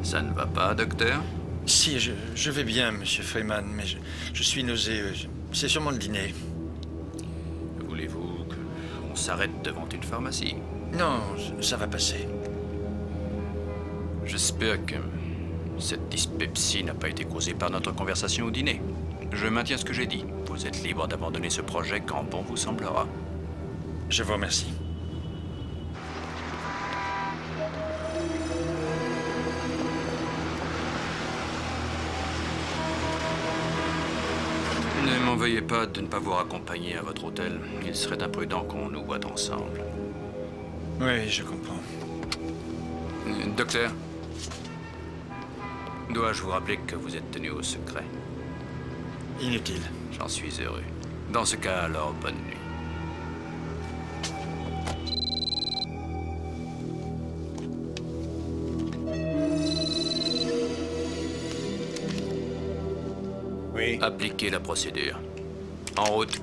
Ça ne va pas, docteur? Si, je vais bien, monsieur Freeman, mais je suis nauséeux. C'est sûrement le dîner. Voulez-vous qu'on s'arrête devant une pharmacie? Non, ça va passer. J'espère que cette dyspepsie n'a pas été causée par notre conversation au dîner. Je maintiens ce que j'ai dit. Vous êtes libre d'abandonner ce projet quand bon vous semblera. Je vous remercie. Ne m'en veuillez pas de ne pas vous raccompagner à votre hôtel. Il serait imprudent qu'on nous voie ensemble. Oui, je comprends. Docteur, dois-je vous rappeler que vous êtes tenu au secret? Inutile. J'en suis heureux. Dans ce cas, alors, bonne nuit. Oui. Appliquez la procédure. En route.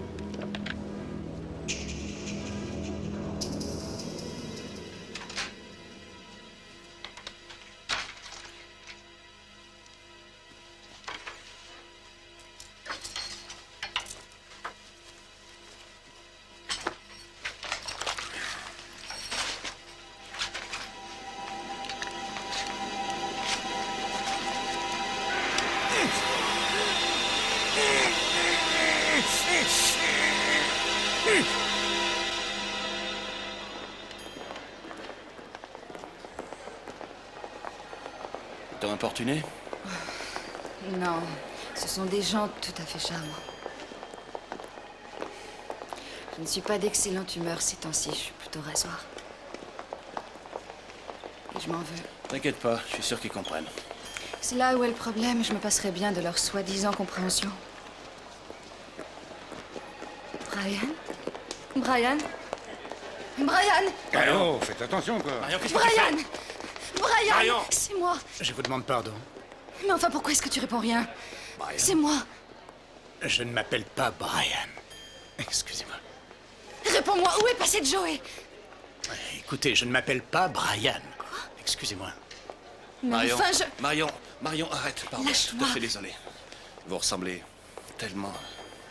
T'as importuné? Non, ce sont des gens tout à fait charmants. Je ne suis pas d'excellente humeur ces temps-ci, je suis plutôt rasoir. Et je m'en veux. T'inquiète pas, je suis sûr qu'ils comprennent. C'est là où est le problème, je me passerais bien de leur soi-disant compréhension. Brian? Brian? Brian! Allô, faites attention, quoi. Marion, qu'est-ce que tu fais? Brian! Brian! Marion! C'est moi! Je vous demande pardon. Mais enfin, pourquoi est-ce que tu réponds rien? Brian. C'est moi! Je ne m'appelle pas Brian. Excusez-moi. Réponds-moi, où est passé Joey? Écoutez, je ne m'appelle pas Brian. Quoi? Excusez-moi. Mais Marion, enfin, je... Marion, arrête, pardon. Je suis tout Lâche-moi. à fait désolé. Vous ressemblez tellement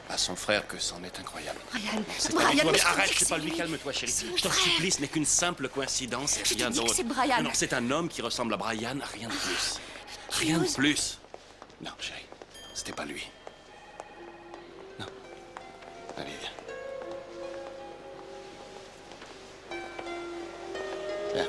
à son frère que c'en est incroyable. Brian, C'est Brian, pas lui. mais je te Arrête, dis que c'est pas c'est lui, lui. calme-toi, chérie. C'est mon Je t'en frère. supplie, ce n'est qu'une simple coïncidence et Je te rien dis que d'autre. c'est Brian. Non, c'est un homme qui ressemble à Brian, rien de plus. Rien de oses- plus. Non, chérie, c'était pas lui. Non. Allez, viens. Viens.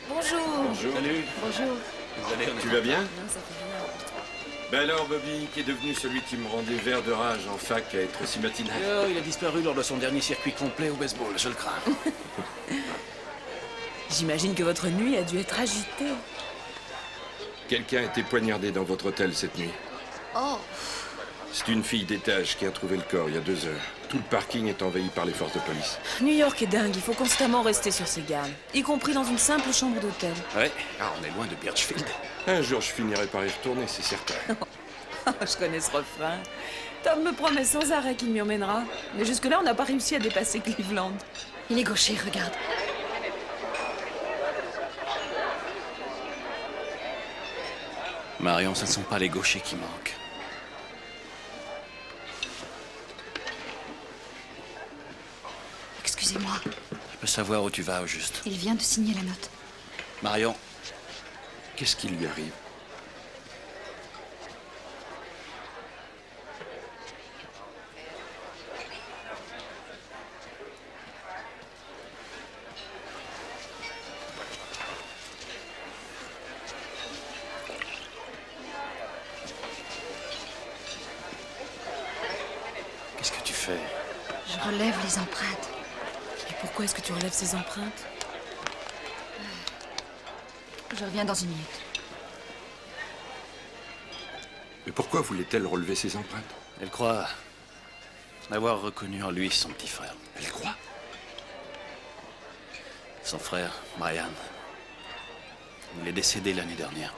Bonjour. Salut, Bonjour. tu vas bien? Non, ça fait rien. Ben alors, Bobby, qui est devenu celui qui me rendait vert de rage en fac à être aussi matinal? Oh, il a disparu lors de son dernier circuit complet au baseball, je le crains. J'imagine que votre nuit a dû être agitée. Quelqu'un a été poignardé dans votre hôtel cette nuit. Oh, C'est une fille d'étage qui a trouvé le corps il y a 2 heures. Tout le parking est envahi par les forces de police. New York est dingue, il faut constamment rester sur ses gardes, y compris dans une simple chambre d'hôtel. Ouais, on est loin de Birchfield. Un jour, je finirai par y retourner, c'est certain. Je connais ce refrain. Tom me promet sans arrêt qu'il m'y emmènera. Mais jusque-là, on n'a pas réussi à dépasser Cleveland. il est gaucher, regarde. Marion, ce ne sont pas les gauchers qui manquent. Excusez-moi, Je peux savoir où tu vas au juste. il vient de signer la note. Marion, Qu'est-ce qui lui arrive? Qu'est-ce que tu fais? Je relève les empreintes. Et pourquoi est-ce que tu relèves ces empreintes? Je reviens dans une minute. Mais pourquoi voulait-elle relever ses empreintes? Elle croit avoir reconnu en lui son petit frère. Elle croit? Son frère, Brian. Il est décédé l'année dernière.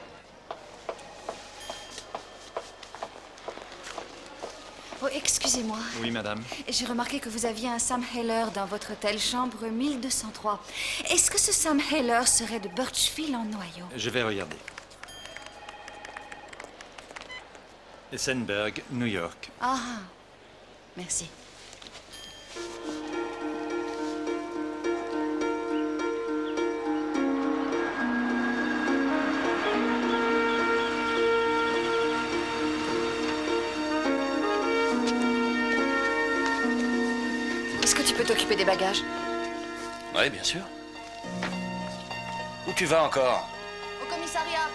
Oh, excusez-moi. Oui, madame. J'ai remarqué que vous aviez un Sam Heller dans votre hôtel, chambre 1203. Est-ce que ce Sam Heller serait de Birchfield en Ohio? Je vais regarder. Sandburg, New York. Ah, merci. Est-ce que tu peux t'occuper des bagages? Oui, bien sûr. Où tu vas encore? Au commissariat.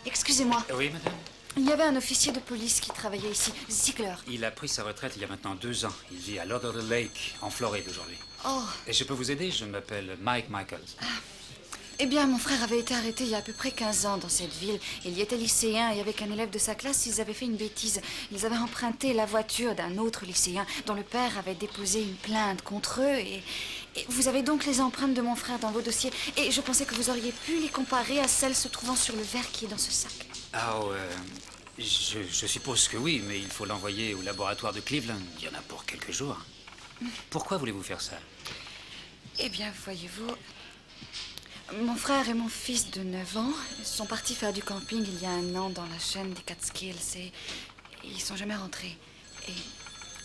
Excusez-moi, Oui, madame. il y avait un officier de police qui travaillait ici, Ziegler. Il a pris sa retraite il y a maintenant 2 ans. Il vit à Lauderdale Lake, en Floride aujourd'hui. Oh, Et je peux vous aider? Je m'appelle Mike Michaels. eh bien, mon frère avait été arrêté il y a à peu près 15 ans dans cette ville. Il y était lycéen et avec un élève de sa classe, ils avaient fait une bêtise. Ils avaient emprunté la voiture d'un autre lycéen dont le père avait déposé une plainte contre eux et vous avez donc les empreintes de mon frère dans vos dossiers. Et je pensais que vous auriez pu les comparer à celles se trouvant sur le verre qui est dans ce sac. Ah, je suppose que oui, mais il faut l'envoyer au laboratoire de Cleveland. Il y en a pour quelques jours. Pourquoi voulez-vous faire ça? Eh bien, voyez-vous, mon frère et mon fils de 9 ans sont partis faire du camping il y a 1 an dans la chaîne des Catskills et ils sont jamais rentrés. Et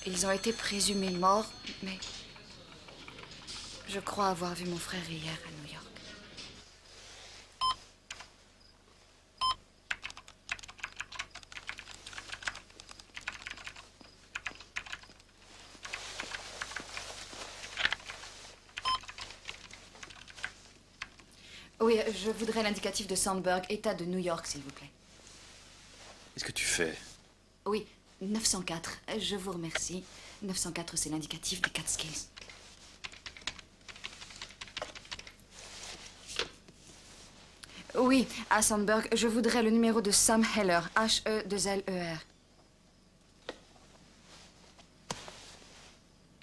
ils ont été présumés morts, mais je crois avoir vu mon frère hier à New York. Oui, je voudrais l'indicatif de Sandburg, État de New York, s'il vous plaît. Qu'est-ce que tu fais? Oui, 904. Je vous remercie. 904, c'est l'indicatif des Catskills. Oui, à Sandburg, je voudrais le numéro de Sam Heller, H-E-2-L-E-R.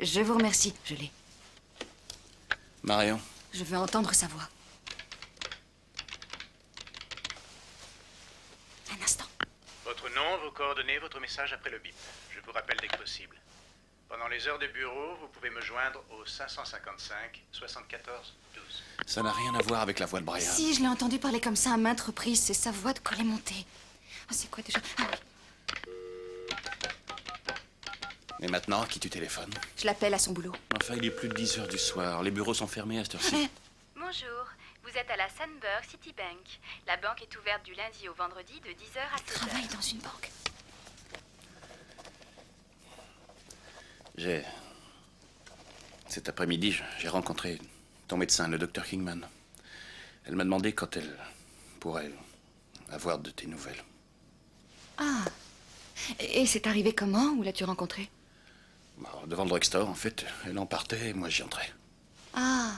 Je vous remercie, je l'ai. Marion, Je veux entendre sa voix. Un instant. Votre nom, vos coordonnées, votre message après le bip. Je vous rappelle dès que possible. Pendant les heures de bureau, vous pouvez me joindre au 555 74 12. ça n'a rien à voir avec la voix de Brian. Si, je l'ai entendu parler comme ça à maintes reprises. C'est sa voix de collet monté. Ah, c'est quoi déjà? Ah oui, Et maintenant, à qui tu téléphones? je l'appelle à son boulot. Enfin, il est plus de 10 heures du soir. Les bureaux sont fermés à cette heure-ci. Bonjour, vous êtes à la Sandburg Citibank. La banque est ouverte du lundi au vendredi de 10h à Il 16h. travaille dans une banque. Cet après-midi, j'ai rencontré ton médecin, le docteur Kingman. Elle m'a demandé quand elle pourrait avoir de tes nouvelles. Ah. Et c'est arrivé comment? Où l'as-tu rencontré? Devant le drugstore, en fait. Elle en partait et moi j'y entrais. Ah.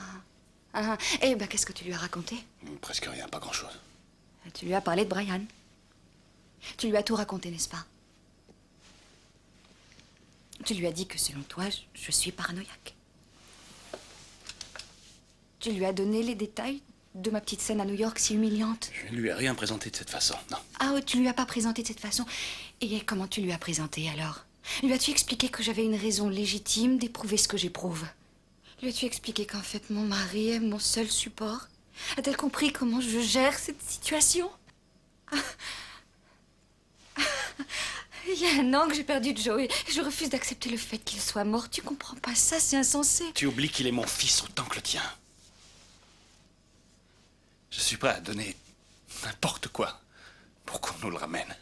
Ah. Eh ben, qu'est-ce que tu lui as raconté? Presque rien, pas grand-chose. Tu lui as parlé de Brian. Tu lui as tout raconté, n'est-ce pas? Tu lui as dit que selon toi, je suis paranoïaque. Tu lui as donné les détails de ma petite scène à New York si humiliante. Je ne lui ai rien présenté de cette façon, non. Ah, tu lui as pas présenté de cette façon. Et comment tu lui as présenté alors? Lui as-tu expliqué que j'avais une raison légitime d'éprouver ce que j'éprouve? Lui as-tu expliqué qu'en fait mon mari est mon seul support? A-t-elle compris comment je gère cette situation? Il y a 1 an que j'ai perdu Joe et je refuse d'accepter le fait qu'il soit mort. Tu comprends pas ça, c'est insensé. Tu oublies qu'il est mon fils autant que le tien. Je suis prêt à donner n'importe quoi pour qu'on nous le ramène.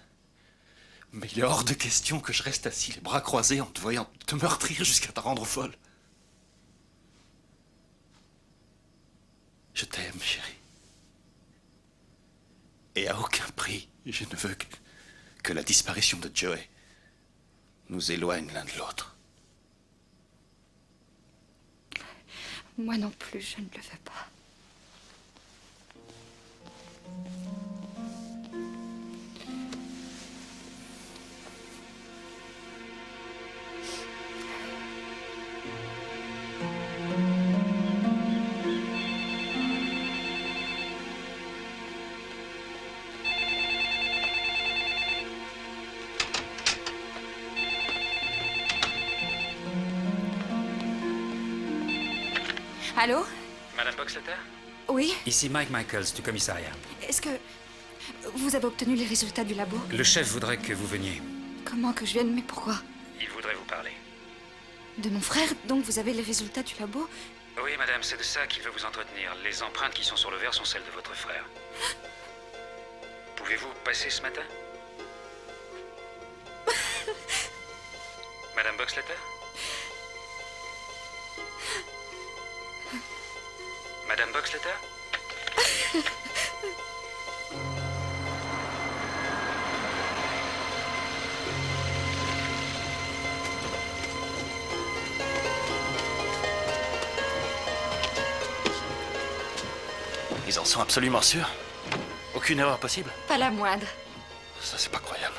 Mais il est hors de question que je reste assis les bras croisés en te voyant te meurtrir jusqu'à te rendre folle. Je t'aime, chérie. Et à aucun prix, je ne veux que la disparition de Joey nous éloigne l'un de l'autre. Moi non plus, je ne le veux pas. Allô? Madame Boxletter? Oui? Ici Mike Michaels du commissariat. Est-ce que vous avez obtenu les résultats du labo? Le chef voudrait que vous veniez. Comment que je vienne? Mais pourquoi? Il voudrait vous parler. De mon frère? Donc vous avez les résultats du labo? Oui, madame, c'est de ça qu'il veut vous entretenir. Les empreintes qui sont sur le verre sont celles de votre frère. Pouvez-vous passer ce matin? Madame Boxletter? Madame Boxletter? Ils en sont absolument sûrs? Aucune erreur possible? Pas la moindre. Ça, c'est pas croyable.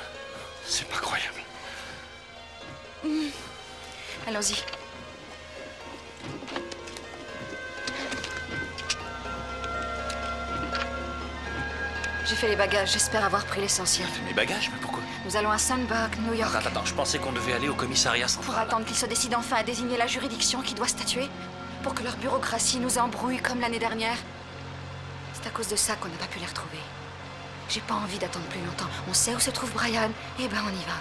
C'est pas croyable. Allons-y. J'ai fait les bagages, j'espère avoir pris l'essentiel. Mes bagages? Mais pourquoi? Nous allons à Sandburg, New York. Attends, je pensais qu'on devait aller au commissariat Pour central. attendre qu'ils se décident enfin à désigner la juridiction qui doit statuer. Pour que leur bureaucratie nous embrouille comme l'année dernière. C'est à cause de ça qu'on n'a pas pu les retrouver. J'ai pas envie d'attendre plus longtemps. On sait où se trouve Brian. Eh ben, on y va.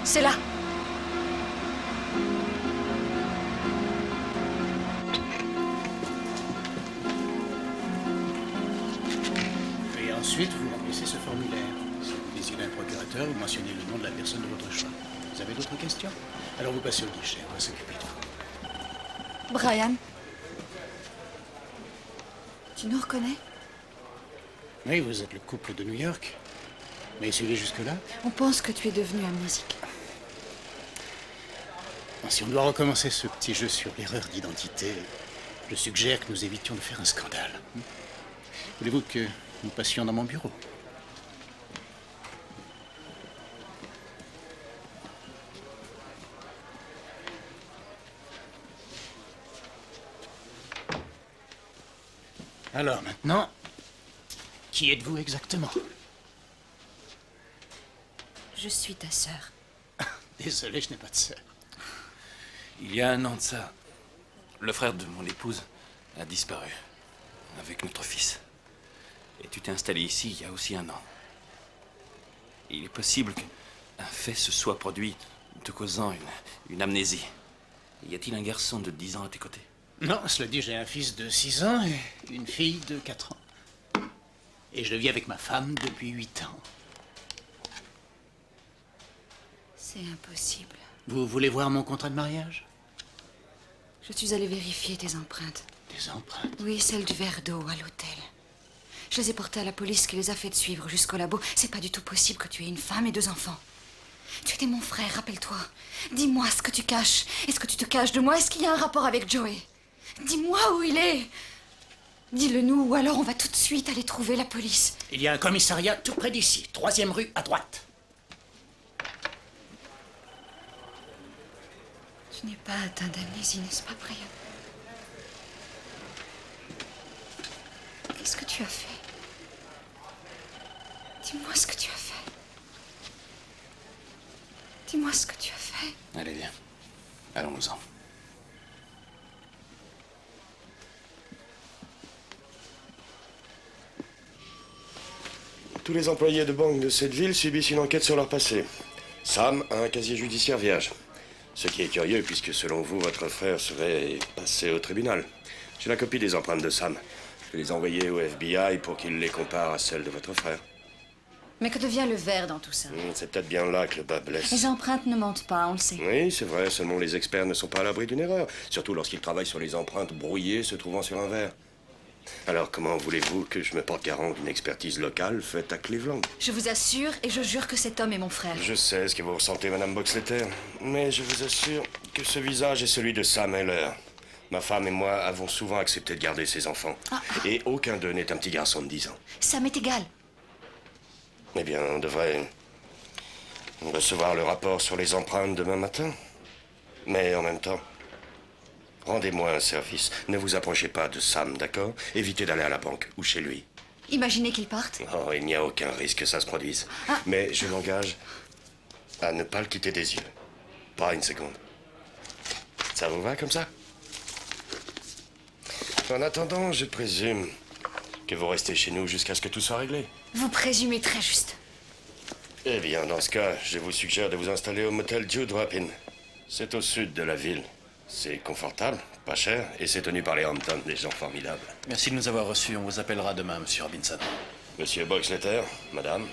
C'est là. Et ensuite, vous remplissez ce formulaire. Si vous désirez un procurateur, vous mentionnez le nom de la personne de votre choix. Vous avez d'autres questions? Alors vous passez au guichet, on va s'occuper de vous. Brian. Tu nous reconnais? Oui, vous êtes le couple de New York. Mais suivez jusque-là. On pense que tu es devenu amnésique. Si on doit recommencer ce petit jeu sur l'erreur d'identité, je suggère que nous évitions de faire un scandale. Voulez-vous que nous passions dans mon bureau? Alors maintenant, qui êtes-vous exactement? Je suis ta sœur. Désolé, je n'ai pas de sœur. Il y a un an de ça, le frère de mon épouse a disparu avec notre fils. Et tu t'es installé ici il y a aussi un an. Il est possible qu'un fait se soit produit te causant une amnésie. Y a-t-il un garçon de 10 ans à tes côtés? Non, cela dit, j'ai un fils de 6 ans et une fille de 4 ans. Et je vis avec ma femme depuis 8 ans. C'est impossible. Vous voulez voir mon contrat de mariage? Je suis allée vérifier tes empreintes. Des empreintes? Oui, celles du verre d'eau à l'hôtel. Je les ai portées à la police qui les a fait suivre jusqu'au labo. C'est pas du tout possible que tu aies une femme et 2 enfants. Tu étais mon frère, rappelle-toi. Dis-moi ce que tu caches. Est-ce que tu te caches de moi? Est-ce qu'il y a un rapport avec Joey? Dis-moi où il est. Dis-le nous, ou alors on va tout de suite aller trouver la police. Il y a un commissariat tout près d'ici, 3e rue à droite. Tu n'es pas atteint d'amnésie, n'est-ce pas, Brian? Qu'est-ce que tu as fait? Dis-moi ce que tu as fait. Dis-moi ce que tu as fait. Allez, viens. Allons-nous-en. Tous les employés de banque de cette ville subissent une enquête sur leur passé. Sam a un casier judiciaire vierge. Ce qui est curieux, puisque selon vous, votre frère serait passé au tribunal. J'ai la copie des empreintes de Sam. Je vais les envoyer au FBI pour qu'il les compare à celles de votre frère. Mais que devient le verre dans tout ça? C'est peut-être bien là que le bas blesse. Les empreintes ne mentent pas, on le sait. Oui, c'est vrai, seulement les experts ne sont pas à l'abri d'une erreur. Surtout lorsqu'ils travaillent sur les empreintes brouillées se trouvant sur un verre. Alors comment voulez-vous que je me porte garant d'une expertise locale faite à Cleveland? Je vous assure et je jure que cet homme est mon frère. Je sais ce que vous ressentez, Madame Boxleter, mais je vous assure que ce visage est celui de Sam Heller. Ma femme et moi avons souvent accepté de garder ses enfants. Et aucun d'eux n'est un petit garçon de 10 ans. Ça m'est égal. Eh bien, on devrait recevoir le rapport sur les empreintes demain matin. Mais en même temps, rendez-moi un service. Ne vous approchez pas de Sam, d'accord? Évitez d'aller à la banque ou chez lui. Imaginez qu'il parte. Oh, il n'y a aucun risque que ça se produise. Mais je m'engage à ne pas le quitter des yeux. Pas une seconde. Ça vous va comme ça? En attendant, je présume que vous restez chez nous jusqu'à ce que tout soit réglé. Vous présumez très juste. Eh bien, dans ce cas, je vous suggère de vous installer au motel Jude Rapin. C'est au sud de la ville. C'est confortable, pas cher, et c'est tenu par les Hamptons, des gens formidables. Merci de nous avoir reçus. On vous appellera demain, Monsieur Robinson. Monsieur Boxleter, madame.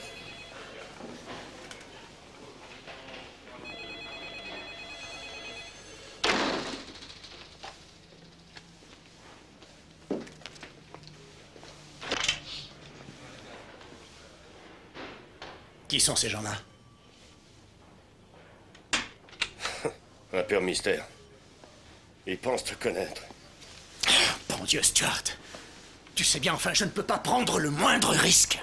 Qui sont ces gens-là? Un pur mystère. Ils pensent te connaître. Bon Dieu, Stuart. Tu sais bien, enfin, je ne peux pas prendre le moindre risque.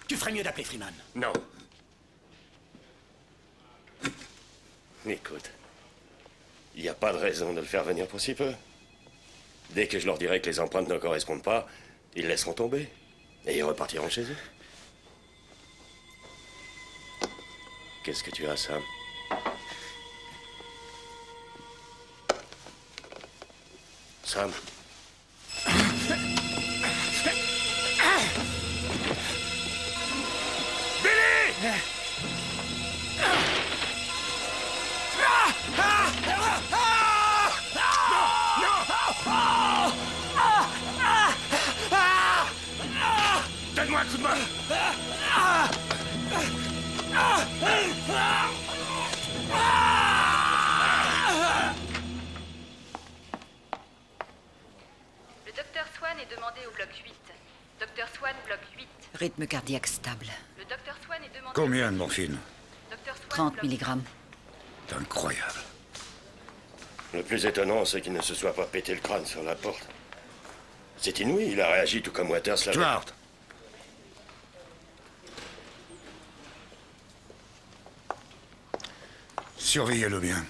Tu ferais mieux d'appeler Freeman. Non. Écoute, il n'y a pas de raison de le faire venir pour si peu. Dès que je leur dirai que les empreintes ne correspondent pas, ils laisseront tomber. Et ils repartiront chez eux. Qu'est-ce que tu as, Sam? Sam? Billy! Donne-moi un coup de main! Le docteur Swan est demandé au bloc 8. Docteur Swan, bloc 8. Rythme cardiaque stable. Le docteur Swan est demandé... Combien de morphine? Docteur Swan, 30 bloc... milligrammes. C'est incroyable. Le plus étonnant, c'est qu'il ne se soit pas pété le crâne sur la porte. C'est inouï, il a réagi tout comme Waters l'avait. Stuart! Surveillez-le bien.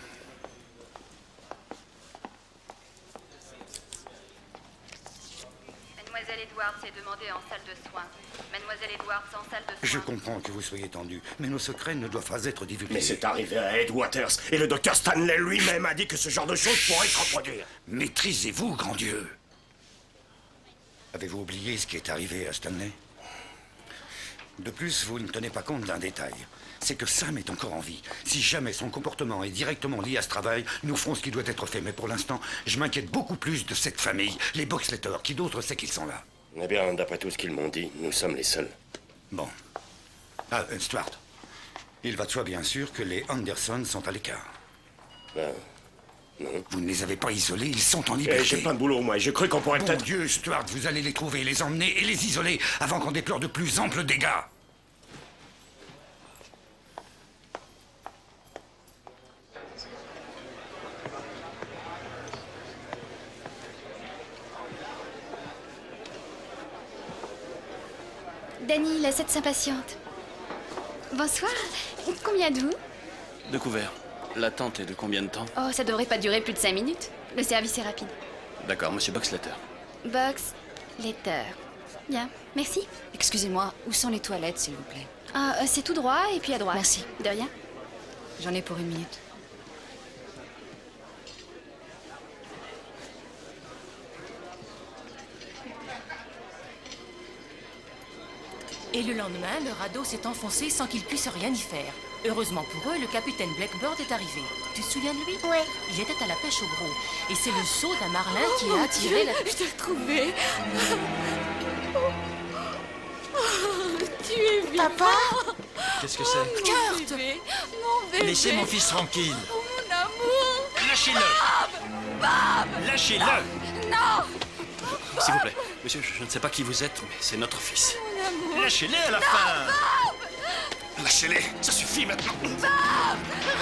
Mademoiselle Edwards est demandée en salle de soins. Mademoiselle Edwards en salle de soins. Je comprends que vous soyez tendu, mais nos secrets ne doivent pas être divulgués. Mais c'est arrivé à Ed Waters, et le docteur Stanley lui-même a dit que ce genre de choses pourrait se reproduire. Maîtrisez-vous, grand Dieu! Avez-vous oublié ce qui est arrivé à Stanley? De plus, vous ne tenez pas compte d'un détail. C'est que Sam est encore en vie. Si jamais son comportement est directement lié à ce travail, nous ferons ce qui doit être fait. Mais pour l'instant, je m'inquiète beaucoup plus de cette famille, les Boxleter. Qui d'autre sait qu'ils sont là? Eh bien, d'après tout ce qu'ils m'ont dit, nous sommes les seuls. Bon. Ah, Stuart. Il va de soi, bien sûr, que les Anderson sont à l'écart. Ben, non. Vous ne les avez pas isolés, ils sont en liberté. J'ai plein de boulot, moi, et j'ai cru qu'on pourrait Bon peut-être... Dieu, Stuart, vous allez les trouver, les emmener et les isoler avant qu'on déplore de plus amples dégâts. Danny, la 7 s'impatiente. Bonsoir. Combien de vous? 2 couverts. L'attente est de combien de temps? Oh, ça devrait pas durer plus de 5 minutes. Le service est rapide. D'accord, Monsieur Boxleter. Box, letter. Bien, merci. Excusez-moi, où sont les toilettes, s'il vous plaît? Ah, c'est tout droit et puis à droite. Merci. De rien. J'en ai pour 1 minute. Et le lendemain, le radeau s'est enfoncé sans qu'ils puissent rien y faire. Heureusement pour eux, le capitaine Blackbird est arrivé. Tu te souviens de lui? Ouais. Il était à la pêche au gros. Et c'est le saut d'un marlin qui a attiré la... Je t'ai retrouvé. Tu es vivant. Papa? Qu'est-ce que c'est? Mon bébé. Mon bébé. Laissez mon fils tranquille. Oh, mon amour. Lâchez-le. Bob. Lâchez-le. Non. S'il vous plaît, monsieur, je ne sais pas qui vous êtes, mais c'est notre fils. Mon amour. Lâchez-les à la fin. Lâchez-les, ça suffit maintenant. Bob.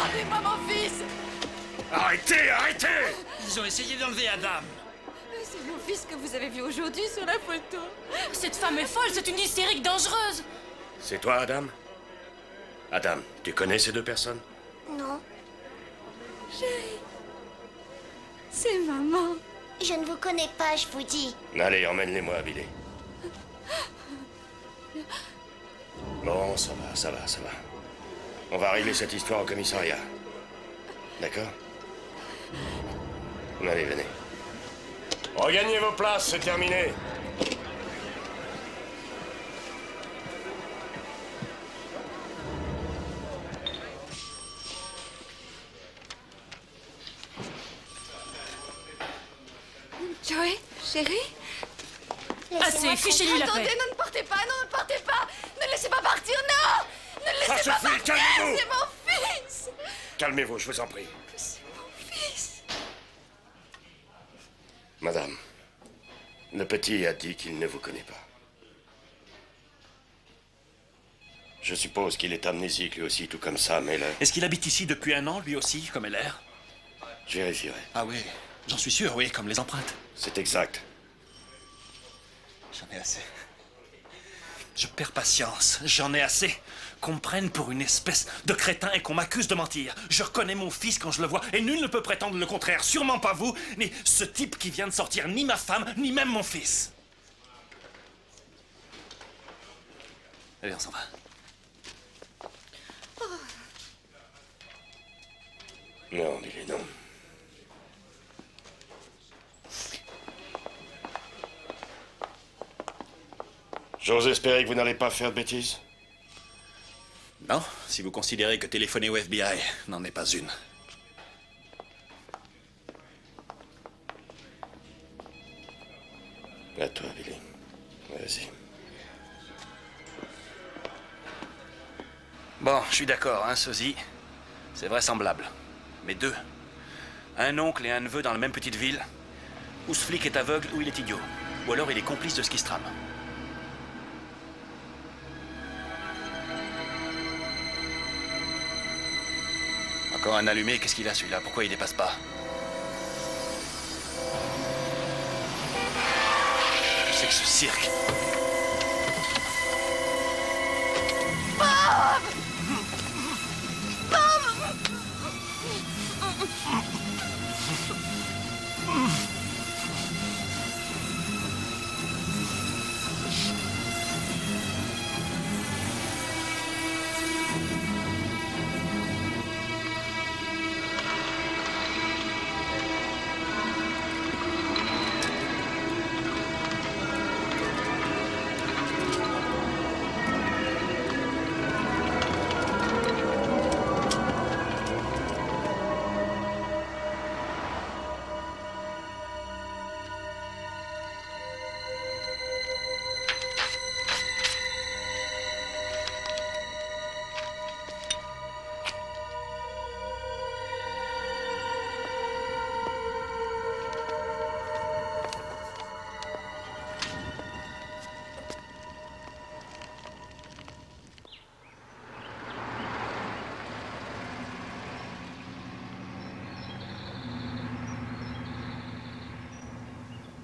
Rendez-moi mon fils. Arrêtez, arrêtez. Ils ont essayé d'enlever Adam. C'est mon fils que vous avez vu aujourd'hui sur la photo. Cette femme est folle, c'est une hystérique dangereuse. C'est toi, Adam? Adam, tu connais ces deux personnes? Non, Chérie. C'est maman. je ne vous connais pas, je vous dis. Allez, emmène-les-moi, Billy. Bon, ça va, ça va, ça va. On va régler cette histoire au commissariat. D'accord? Allez, venez. Regagnez vos places, c'est terminé. Joey, chérie. Assez, fichez-lui la Attendez, paix. ne partez pas, non, ne partez pas. Ne laissez pas partir, non. Ne le Ça laissez pas suffit, partir. calmez-vous. C'est mon fils. Calmez-vous, je vous en prie. C'est mon fils. Madame, le petit a dit qu'il ne vous connaît pas. Je suppose qu'il est amnésique lui aussi, tout comme ça, mais là... Est-ce qu'il habite ici depuis 1 an, lui aussi, comme LR? Je vérifierai. Ah oui, j'en suis sûr, oui, comme les empreintes. C'est exact. J'en ai assez. Je perds patience, j'en ai assez. Qu'on me prenne pour une espèce de crétin et qu'on m'accuse de mentir. Je reconnais mon fils quand je le vois et nul ne peut prétendre le contraire. Sûrement pas vous, ni ce type qui vient de sortir, ni ma femme, ni même mon fils. Allez, on s'en va. Non, Billy, non. J'ose espérer que vous n'allez pas faire de bêtises. Non, si vous considérez que téléphoner au FBI n'en est pas une. À toi, Billy. Vas-y. Bon, je suis d'accord, hein, sosie. C'est vraisemblable. Mais 2. Un oncle et un neveu dans la même petite ville. Ou ce flic est aveugle ou il est idiot. Ou alors il est complice de ce qui se trame. Encore un allumé, qu'est-ce qu'il a celui-là? Pourquoi il dépasse pas? C'est que ce cirque.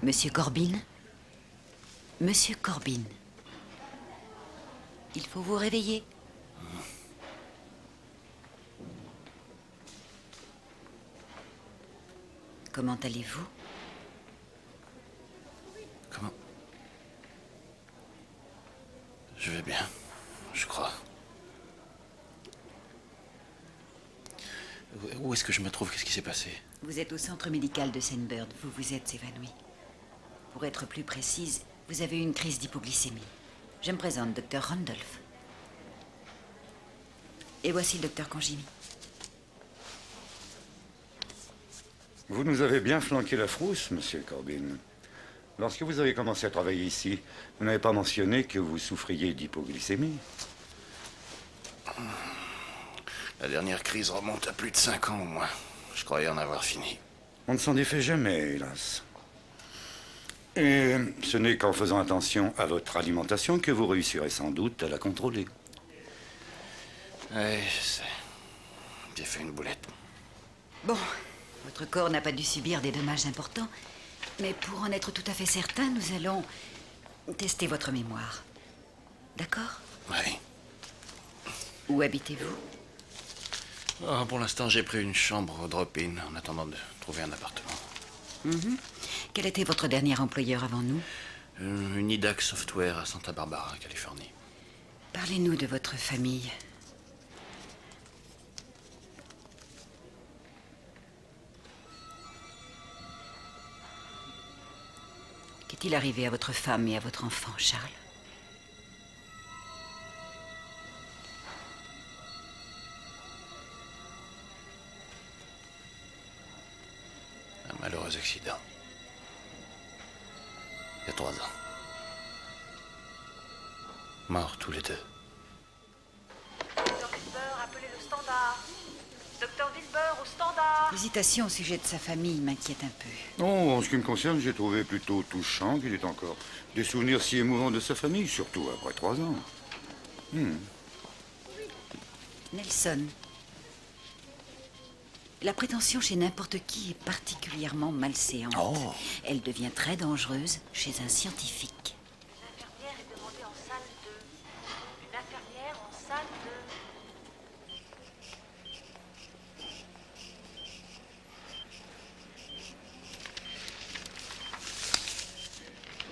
Monsieur Corbin? Monsieur Corbin. Il faut vous réveiller. Comment allez-vous? Comment? Je vais bien, je crois. Où est-ce que je me trouve? Qu'est-ce qui s'est passé? Vous êtes au centre médical de Sandbird. Vous vous êtes évanoui. Pour être plus précise, vous avez eu une crise d'hypoglycémie. Je me présente, docteur Randolph. Et voici le docteur Congimi. Vous nous avez bien flanqué la frousse, monsieur Corbin. Lorsque vous avez commencé à travailler ici, vous n'avez pas mentionné que vous souffriez d'hypoglycémie. La dernière crise remonte à plus de 5 ans au moins. Je croyais en avoir fini. On ne s'en défait jamais, hélas. Et ce n'est qu'en faisant attention à votre alimentation que vous réussirez sans doute à la contrôler. Oui, je sais. J'ai fait une boulette. Bon, votre corps n'a pas dû subir des dommages importants, mais pour en être tout à fait certain, nous allons tester votre mémoire. D'accord? Oui. Où habitez-vous? Oh, pour l'instant, j'ai pris une chambre au drop-in en attendant de trouver un appartement. Quel était votre dernier employeur avant nous? Une IDAC Software à Santa Barbara, Californie. Parlez-nous de votre famille. Qu'est-il arrivé à votre femme et à votre enfant, Charles? Un malheureux accident. Il y a 3 ans. Morts tous les deux. Docteur Wilbur, appelez le standard. Docteur Wilbur, au standard. L'hésitation au sujet de sa famille m'inquiète un peu. Oh, en ce qui me concerne, j'ai trouvé plutôt touchant qu'il ait encore des souvenirs si émouvants de sa famille, surtout après 3 ans. Nelson, la prétention chez n'importe qui est particulièrement malséante. Oh. Elle devient très dangereuse chez un scientifique. Une infirmière est demandée en salle 2. Une infirmière en salle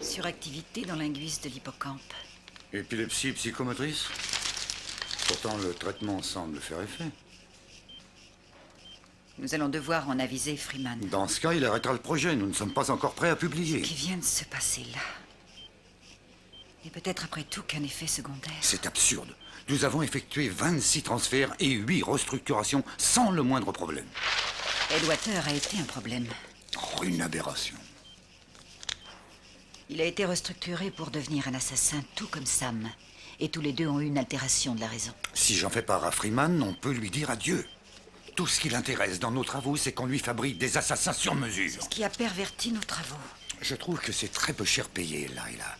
2. Suractivité dans linguiste de l'hippocampe. Épilepsie psychomotrice? Pourtant, le traitement semble faire effet. Nous allons devoir en aviser Freeman. Dans ce cas, il arrêtera le projet. Nous ne sommes pas encore prêts à publier. Ce qui vient de se passer là. Et peut-être après tout qu'un effet secondaire. C'est absurde. Nous avons effectué 26 transferts et 8 restructurations sans le moindre problème. Edwater a été un problème. Oh, une aberration. Il a été restructuré pour devenir un assassin, tout comme Sam. Et tous les deux ont eu une altération de la raison. Si j'en fais part à Freeman, on peut lui dire adieu. Tout ce qui l'intéresse dans nos travaux, c'est qu'on lui fabrique des assassins sur mesure. C'est ce qui a perverti nos travaux. Je trouve que c'est très peu cher payé, là et là.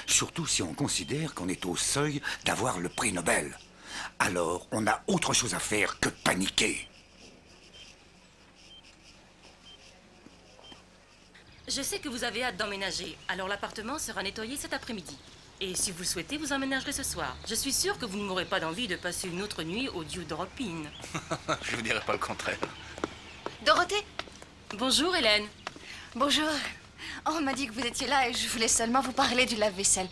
Surtout si on considère qu'on est au seuil d'avoir le prix Nobel. Alors, on a autre chose à faire que paniquer. Je sais que vous avez hâte d'emménager, alors l'appartement sera nettoyé cet après-midi. Et si vous le souhaitez, vous emménagerez ce soir. Je suis sûre que vous ne m'aurez pas d'envie de passer une autre nuit au Dew Drop-In. Je vous dirai pas le contraire. Dorothée? Bonjour, Hélène. Bonjour. Oh, on m'a dit que vous étiez là et je voulais seulement vous parler du lave-vaisselle.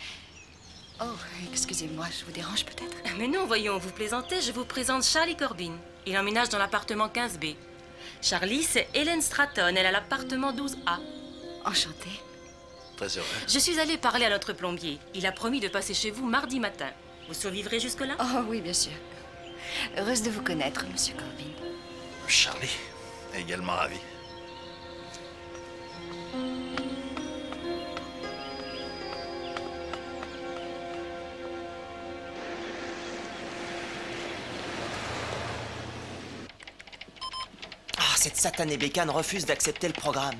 Oh, excusez-moi, je vous dérange peut-être? Mais non, voyons, vous plaisantez, je vous présente Charlie Corbin. Il emménage dans l'appartement 15B. Charlie, c'est Hélène Stratton, elle a l'appartement 12A. Enchantée. Très heureux. Je suis allée parler à notre plombier. Il a promis de passer chez vous mardi matin. Vous survivrez jusque-là? Oh oui, bien sûr. Heureuse de vous connaître, monsieur Corbin. Charlie, également ravi. Ah, cette satanée bécane refuse d'accepter le programme.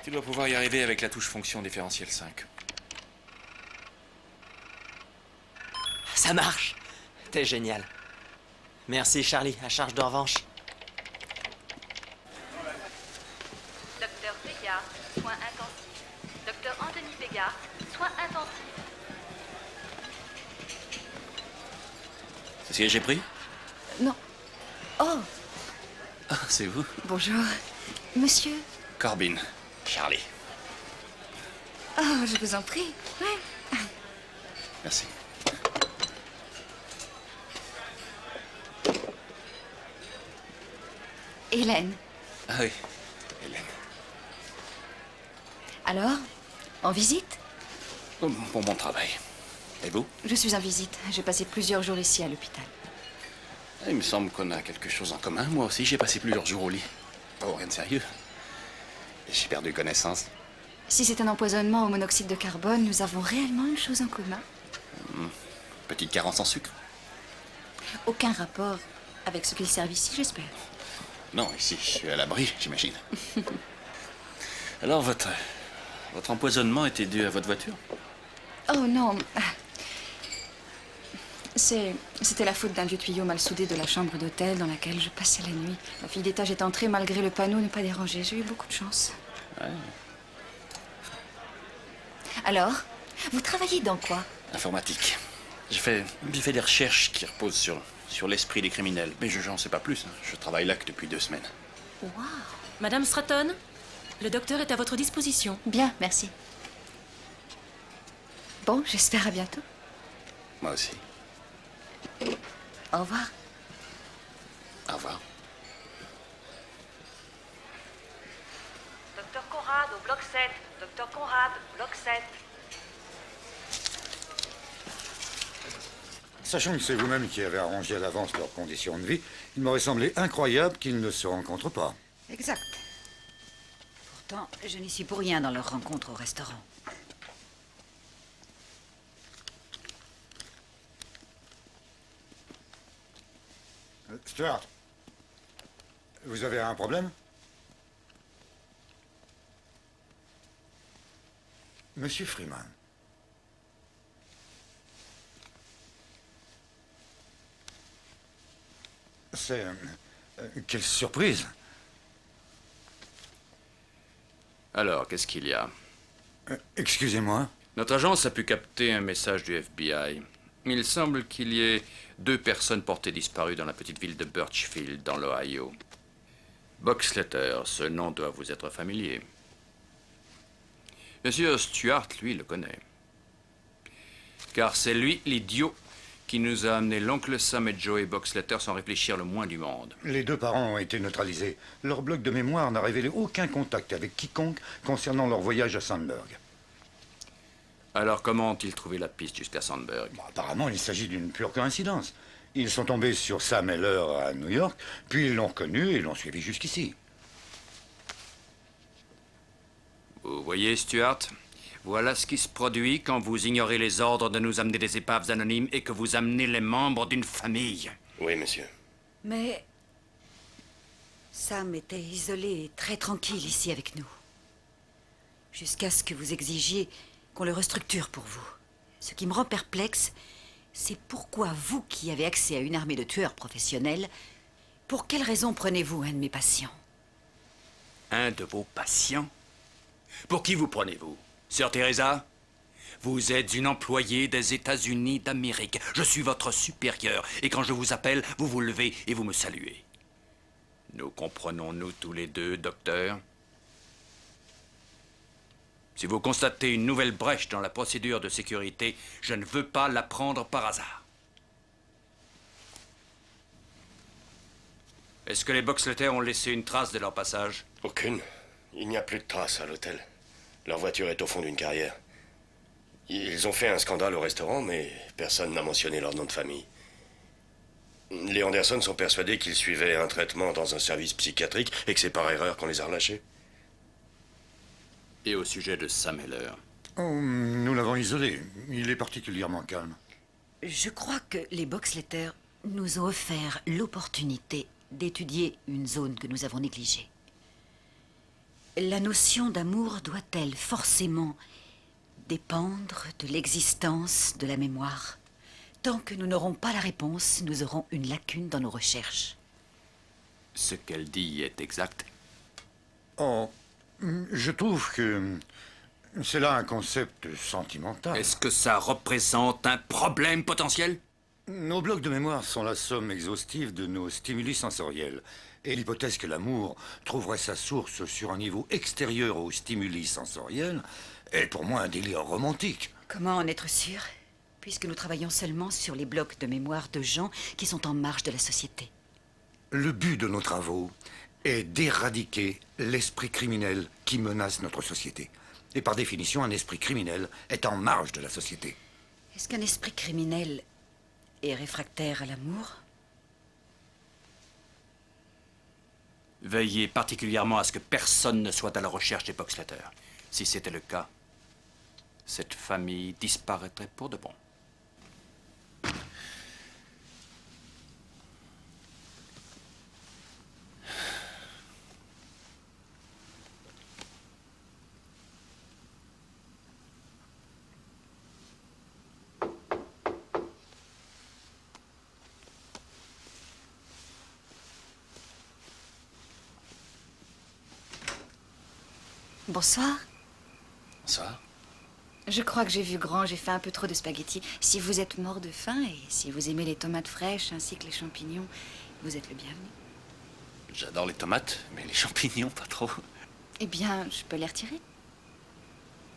Tu dois pouvoir y arriver avec la touche fonction différentielle 5. Ça marche. T'es génial. Merci, Charlie. À charge de revanche. Docteur Pégard, soins intensifs. Docteur Anthony Pégard, soins intensifs. C'est ce que j'ai pris? Non. Oh, Ah, c'est vous? bonjour. Monsieur? Corbin. Charlie. Oh, je vous en prie. Ouais. Merci. Hélène. Ah oui, Hélène. Alors, en visite? Pour mon travail. Et vous? Je suis en visite. J'ai passé plusieurs jours ici à l'hôpital. Il me semble qu'on a quelque chose en commun. Moi aussi, j'ai passé plusieurs jours au lit. Oh, rien de sérieux. J'ai perdu connaissance. Si c'est un empoisonnement au monoxyde de carbone, nous avons réellement une chose en commun. Petite carence en sucre? Aucun rapport avec ce qu'ils servent ici, j'espère. Non, ici, je suis à l'abri, j'imagine. Alors, votre empoisonnement était dû à votre voiture? Oh non. C'était la faute d'un vieux tuyau mal soudé de la chambre d'hôtel dans laquelle je passais la nuit. La fille d'étage est entrée malgré le panneau ne pas déranger. J'ai eu beaucoup de chance. Ouais. Alors, vous travaillez dans quoi? Informatique. J'ai fait des recherches qui reposent sur l'esprit des criminels. Mais j'en sais pas plus. Je travaille là que depuis 2 semaines. Wow. Madame Stratton, le docteur est à votre disposition. Bien, merci. Bon, j'espère à bientôt. Moi aussi. Au revoir. Au revoir. Docteur Conrad au bloc 7. Docteur Conrad, bloc 7. Sachant que c'est vous-même qui avez arrangé à l'avance leurs conditions de vie, il m'aurait semblé incroyable qu'ils ne se rencontrent pas. Exact. Pourtant, je n'y suis pour rien dans leur rencontre au restaurant. Stuart, vous avez un problème? Monsieur Freeman. C'est... quelle surprise! Alors, qu'est-ce qu'il y a? Excusez-moi. Notre agence a pu capter un message du FBI. Il semble qu'il y ait 2 personnes portées disparues dans la petite ville de Birchfield, dans l'Ohio. Boxletter, ce nom doit vous être familier. Monsieur Stuart, lui, le connaît. Car c'est lui, l'idiot, qui nous a amené l'oncle Sam et Joey Boxletter sans réfléchir le moins du monde. Les 2 parents ont été neutralisés. Leur bloc de mémoire n'a révélé aucun contact avec quiconque concernant leur voyage à Sandburg. Alors comment ont-ils trouvé la piste jusqu'à Sandburg? Apparemment, il s'agit d'une pure coïncidence. Ils sont tombés sur Sam Heller à New York, puis ils l'ont reconnu et l'ont suivi jusqu'ici. Vous voyez, Stuart, voilà ce qui se produit quand vous ignorez les ordres de nous amener des épaves anonymes et que vous amenez les membres d'une famille. Oui, monsieur. Mais Sam était isolé et très tranquille ici avec nous. Jusqu'à ce que vous exigiez qu'on le restructure pour vous. Ce qui me rend perplexe, c'est pourquoi vous qui avez accès à une armée de tueurs professionnels, pour quelle raison prenez-vous un de mes patients? Un de vos patients? Pour qui vous prenez-vous? Sœur Teresa? Vous êtes une employée des États-Unis d'Amérique. Je suis votre supérieur. Et quand je vous appelle, vous vous levez et vous me saluez. Nous comprenons-nous tous les deux, docteur? Si vous constatez une nouvelle brèche dans la procédure de sécurité, je ne veux pas la prendre par hasard. Est-ce que les Boxletter ont laissé une trace de leur passage? Aucune. Il n'y a plus de traces à l'hôtel. Leur voiture est au fond d'une carrière. Ils ont fait un scandale au restaurant, mais personne n'a mentionné leur nom de famille. Les Anderson sont persuadés qu'ils suivaient un traitement dans un service psychiatrique et que c'est par erreur qu'on les a relâchés. Et au sujet de Sam Heller? Oh, nous l'avons isolé. Il est particulièrement calme. Je crois que les Boxletter nous ont offert l'opportunité d'étudier une zone que nous avons négligée. La notion d'amour doit-elle forcément dépendre de l'existence de la mémoire? Tant que nous n'aurons pas la réponse, nous aurons une lacune dans nos recherches. Ce qu'elle dit est exact. Oh, je trouve que c'est là un concept sentimental. Est-ce que ça représente un problème potentiel? Nos blocs de mémoire sont la somme exhaustive de nos stimuli sensoriels. Et l'hypothèse que l'amour trouverait sa source sur un niveau extérieur aux stimuli sensoriels est pour moi un délire romantique. Comment en être sûr? Puisque nous travaillons seulement sur les blocs de mémoire de gens qui sont en marge de la société. Le but de nos travaux est d'éradiquer l'esprit criminel qui menace notre société. Et par définition, un esprit criminel est en marge de la société. Est-ce qu'un esprit criminel est réfractaire à l'amour? Veillez particulièrement à ce que personne ne soit à la recherche des Boxletter. Si c'était le cas, cette famille disparaîtrait pour de bon. Bonsoir. Bonsoir. Je crois que j'ai vu grand, j'ai fait un peu trop de spaghettis. Si vous êtes mort de faim et si vous aimez les tomates fraîches ainsi que les champignons, vous êtes le bienvenu. J'adore les tomates, mais les champignons, pas trop. Eh bien, je peux les retirer.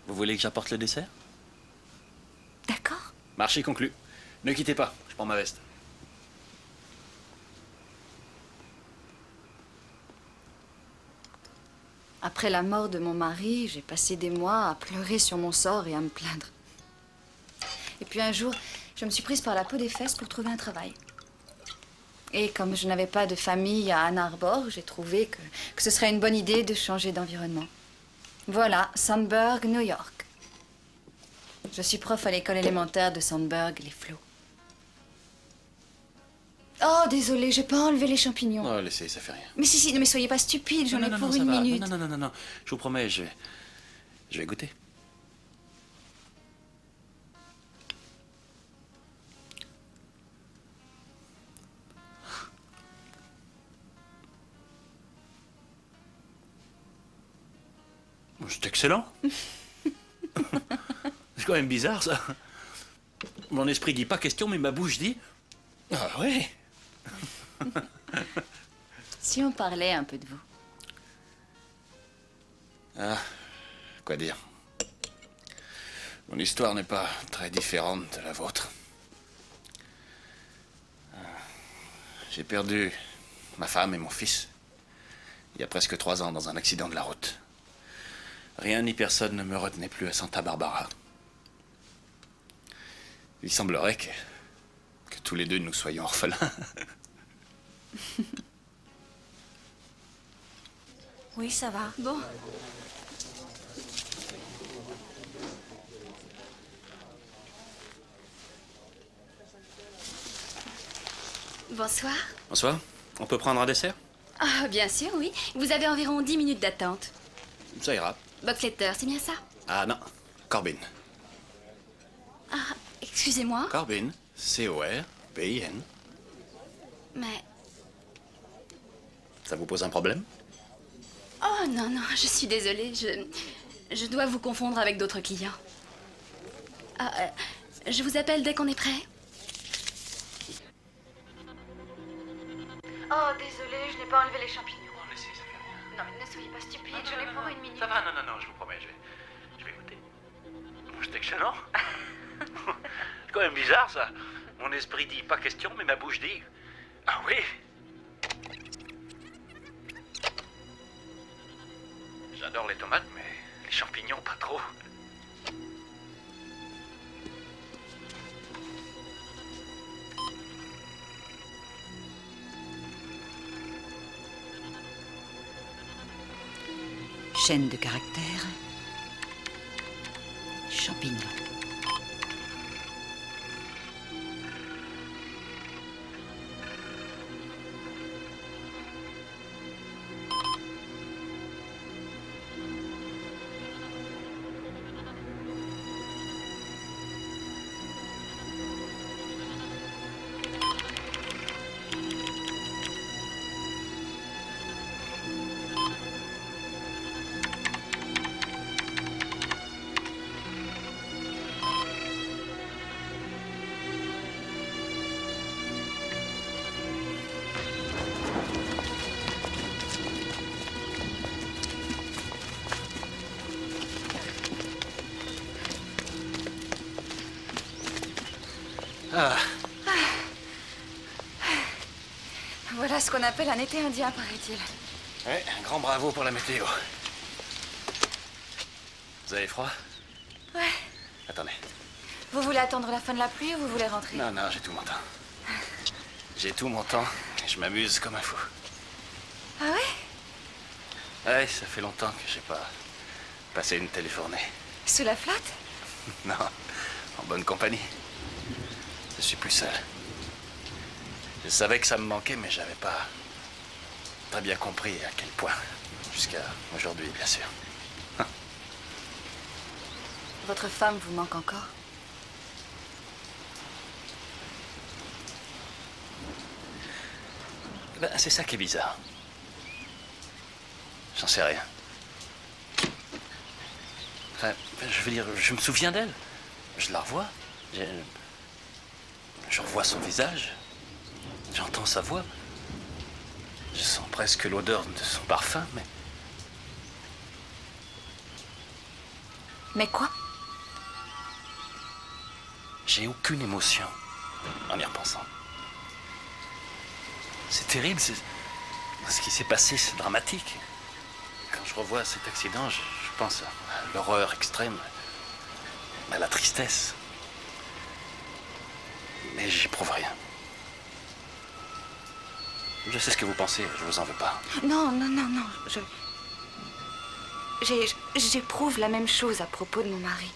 Vous voulez que j'apporte le dessert? D'accord. Marché conclu. Ne quittez pas, je prends ma veste. Après la mort de mon mari, j'ai passé des mois à pleurer sur mon sort et à me plaindre. Et puis un jour, je me suis prise par la peau des fesses pour trouver un travail. Et comme je n'avais pas de famille à Ann Arbor, j'ai trouvé que ce serait une bonne idée de changer d'environnement. Voilà, Sandburg, New York. Je suis prof à l'école élémentaire de Sandburg, les Flots. Oh, désolé, j'ai pas enlevé les champignons. Non, laissez, ça fait rien. Mais si, ne mais soyez pas stupide, j'en ai pour ça une va. minute. Non, je vous promets, je vais goûter. C'est excellent. C'est quand même bizarre, ça. Mon esprit dit pas question, mais ma bouche dit... Ah oui. Si on parlait un peu de vous. Ah, quoi dire? Mon histoire n'est pas très différente de la vôtre. J'ai perdu ma femme et mon fils il y a presque 3 ans dans un accident de la route. Rien ni personne ne me retenait plus à Santa Barbara. Il semblerait que tous les deux nous soyons orphelins. Oui, ça va. Bon. Bonsoir. Bonsoir. On peut prendre un dessert? Ah, bien sûr, oui. Vous avez environ 10 minutes d'attente. Ça ira. Boxletter, c'est bien ça? Ah non, Corbin. Ah, excusez-moi. Corbin, C-O-R-B-I-N. Mais... Ça vous pose un problème? Oh non, je suis désolée. Je dois vous confondre avec d'autres clients. Ah, je vous appelle dès qu'on est prêt. Oh, désolé, je n'ai pas enlevé les champignons. Non, laissez, ça fait rien. Non, mais ne soyez pas stupide, j'en ai pour une minute. Ça va, non, je vous promets, je vais goûter. C'est excellent. C'est quand même bizarre, ça. Mon esprit dit pas question, mais ma bouche dit... Ah oui. J'adore les tomates, mais les champignons, pas trop. Chaîne de caractère. Champignons. Ah. Voilà ce qu'on appelle un été indien, paraît-il. Ouais, un grand bravo pour la météo. Vous Vous avez froid? Ouais. Attendez. Vous voulez attendre la fin de la pluie ou vous voulez rentrer? Non, non, j'ai tout mon temps. J'ai tout mon temps et je m'amuse comme un fou. Ah ouais? Ouais, ça fait longtemps que j'ai pas passé une telle journée. Sous la flotte? Non, en bonne compagnie. Je suis plus seul. Je savais que ça me manquait, mais j'avais pas très bien compris à quel point. Jusqu'à aujourd'hui, bien sûr. Votre femme vous manque encore? Ben, c'est ça qui est bizarre. J'en sais rien. Enfin, je veux dire, je me souviens d'elle. Je la revois. Je revois son visage. J'entends sa voix. Je sens presque l'odeur de son parfum, mais... Mais quoi? J'ai aucune émotion en y repensant. C'est terrible, ce qui s'est passé, c'est dramatique. Quand je revois cet accident, je pense à l'horreur extrême, à la tristesse. Mais j'éprouve rien. Je sais ce que vous pensez, je vous en veux pas. Non, non, non, non. J'éprouve la même chose à propos de mon mari.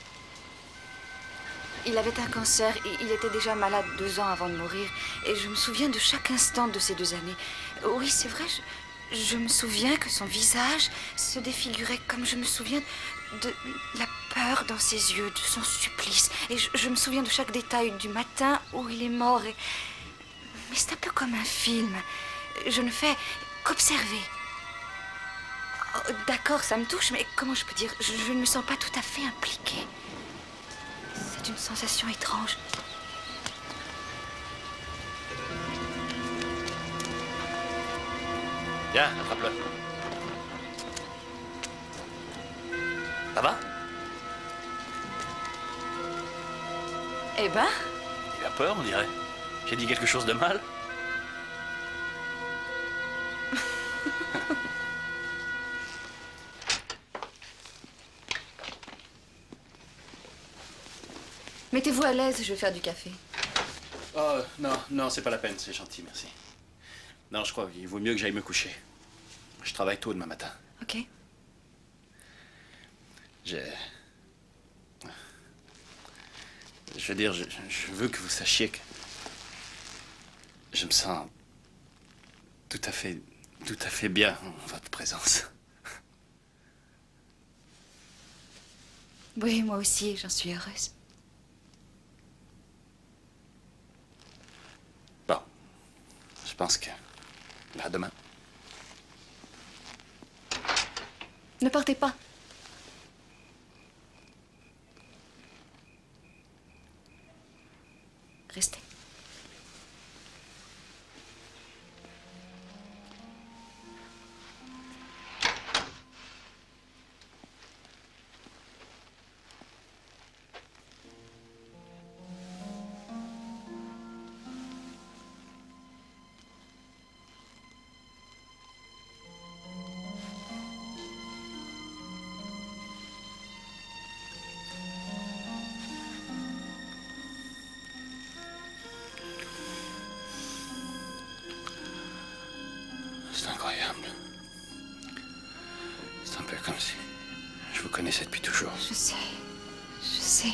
Il avait un cancer et il était déjà malade 2 ans avant de mourir. Et je me souviens de chaque instant de ces 2 années. Oui, c'est vrai, je me souviens que son visage se défigurait comme je me souviens de la peur dans ses yeux, de son supplice. Et je me souviens de chaque détail du matin où il est mort. Mais c'est un peu comme un film. Je ne fais qu'observer. Oh, d'accord, ça me touche, mais comment je peux dire? Je ne me sens pas tout à fait impliquée. C'est une sensation étrange. Viens, attrape-le. Ça va? Eh ben? Il a peur, on dirait. J'ai dit quelque chose de mal? Mettez-vous à l'aise, je vais faire du café. Oh, non, non, c'est pas la peine, c'est gentil, merci. Non, je crois qu'il vaut mieux que j'aille me coucher. Je travaille tôt demain matin. Ok. Je veux dire, je veux que vous sachiez que je me sens tout à fait bien en votre présence. Oui, moi aussi, j'en suis heureuse. Bon, je pense que à demain. Ne partez pas. Restez. C'est incroyable. C'est un peu comme si je vous connaissais depuis toujours. Je sais. Je sais.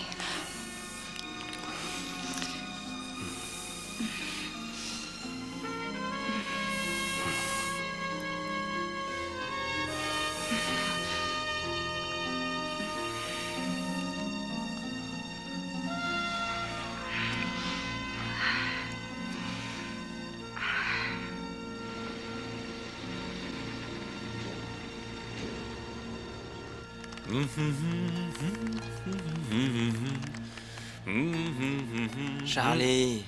Charlie.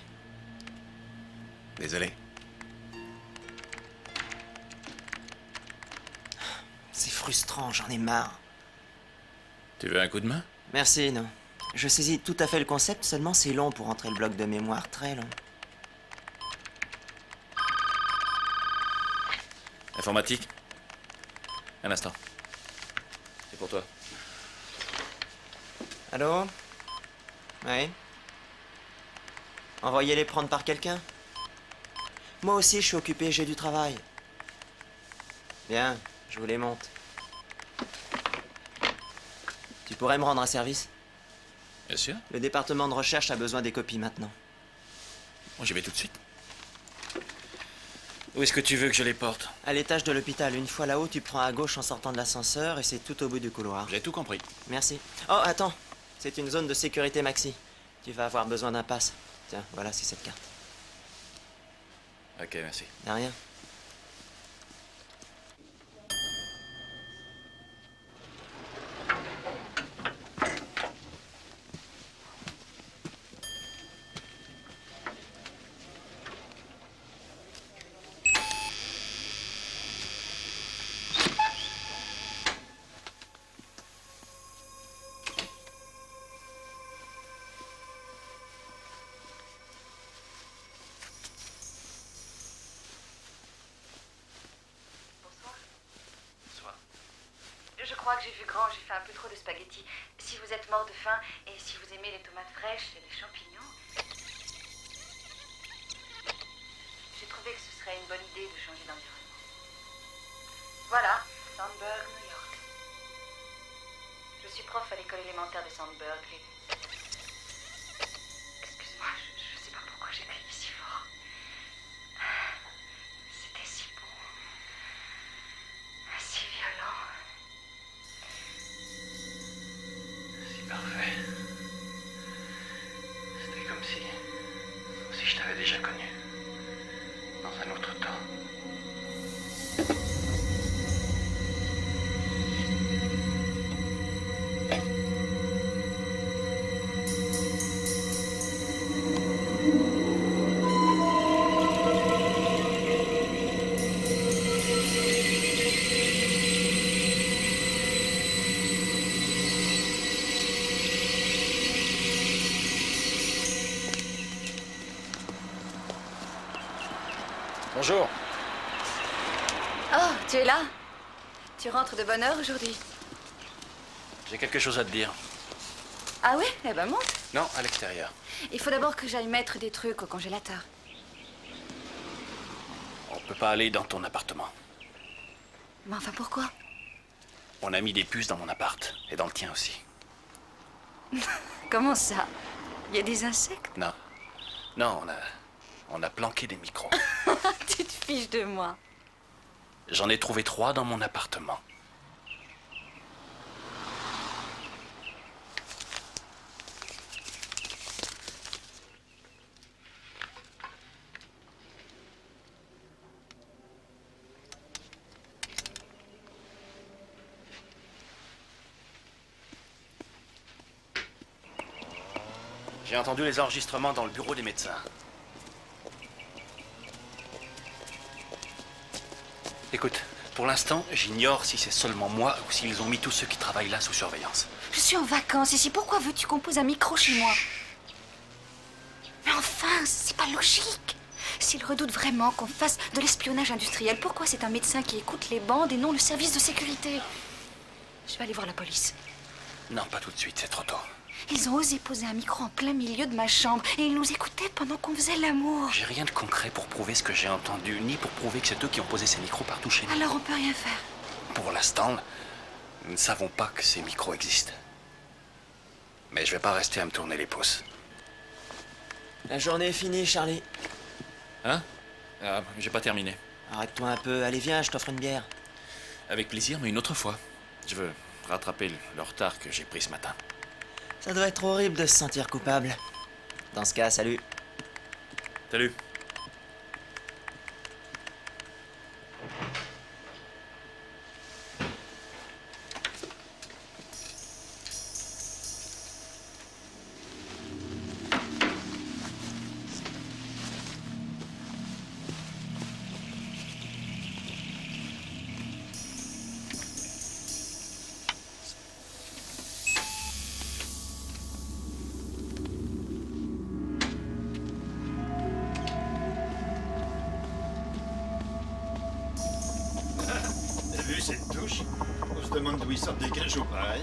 Désolé. C'est frustrant, j'en ai marre. Tu veux un coup de main? Merci, non. Je saisis tout à fait le concept, seulement c'est long pour entrer le bloc de mémoire, très long. Informatique? Un instant. C'est pour toi. Allô? Oui? Envoyez-les prendre par quelqu'un? Moi aussi, je suis occupé, j'ai du travail. Bien, je vous les monte. Tu pourrais me rendre un service? Bien sûr. Le département de recherche a besoin des copies maintenant. Bon, j'y vais tout de suite. Où est-ce que tu veux que je les porte? À l'étage de l'hôpital. Une fois là-haut, tu prends à gauche en sortant de l'ascenseur et c'est tout au bout du couloir. J'ai tout compris. Merci. Oh, attends. C'est une zone de sécurité maxi. Tu vas avoir besoin d'un pass. Tiens, voilà, c'est cette carte. Ok, merci. De rien. Je crois que j'ai vu grand, j'ai fait un peu trop de spaghettis. Si vous êtes mort de faim et si vous aimez les tomates fraîches et les champignons, j'ai trouvé que ce serait une bonne idée de changer d'environnement. Voilà, Sandburg, New York. Je suis prof à l'école élémentaire de Sandburg. Excuse-moi, je sais pas pourquoi j'ai crié si fort. C'était si beau, si violent. Parfait. C'était comme si je t'avais déjà connu. Dans un autre temps. Bonjour. Oh, tu es là? Tu rentres de bonne heure aujourd'hui? J'ai quelque chose à te dire. Ah ouais? Eh ben monte. Non, à l'extérieur. Il faut d'abord que j'aille mettre des trucs au congélateur. On peut pas aller dans ton appartement. Mais enfin, pourquoi? On a mis des puces dans mon appart. Et dans le tien aussi. Comment ça? Il y a des insectes? Non. Non, on a planqué des micros. Tu te fiches de moi. J'en ai trouvé 3 dans mon appartement. J'ai entendu les enregistrements dans le bureau des médecins. Écoute, pour l'instant, j'ignore si c'est seulement moi ou s'ils ont mis tous ceux qui travaillent là sous surveillance. Je suis en vacances ici. Pourquoi veux-tu qu'on pose un micro chez moi? Mais enfin, c'est pas logique. S'ils redoutent vraiment qu'on fasse de l'espionnage industriel, pourquoi c'est un médecin qui écoute les bandes et non le service de sécurité? Je vais aller voir la police. Non, pas tout de suite, c'est trop tôt. Ils ont osé poser un micro en plein milieu de ma chambre et ils nous écoutaient pendant qu'on faisait l'amour. J'ai rien de concret pour prouver ce que j'ai entendu, ni pour prouver que c'est eux qui ont posé ces micros partout chez nous. Alors on peut rien faire. Pour l'instant, nous ne savons pas que ces micros existent. Mais je vais pas rester à me tourner les pouces. La journée est finie, Charlie. Hein? Ah, j'ai pas terminé. Arrête-toi un peu. Allez, viens, je t'offre une bière. Avec plaisir, mais une autre fois. Je veux rattraper le retard que j'ai pris ce matin. Ça doit être horrible de se sentir coupable. Dans ce cas, salut. Salut. T'as vu cette touche? On se demande d'où ils sortent des cajots pareils.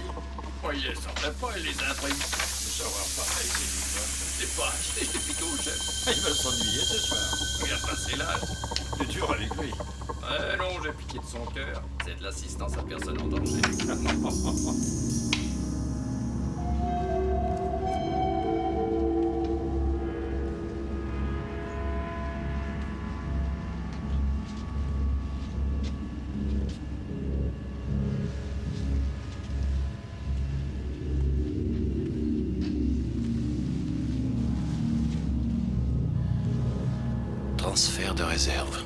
Oh, il les sortait pas, il les imprime. Savoir pareil, c'est bizarre. Je l'ai pas acheté depuis tout jeune. Il va s'ennuyer ce soir. Il a passé l'âge. T'es dur avec lui. Non, j'ai piqué de son cœur. C'est de l'assistance à personne en danger. Transfert de réserve.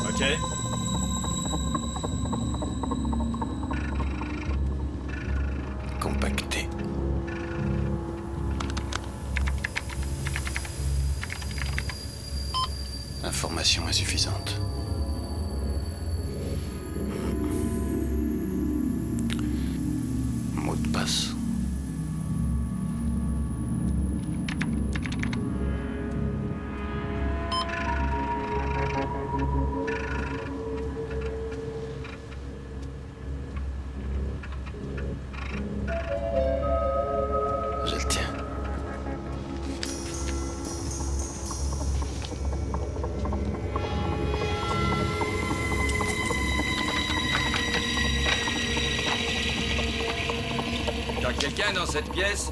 Ok. Compacté. Information insuffisante. Mot de passe. Je le tiens. Y a quelqu'un dans cette pièce?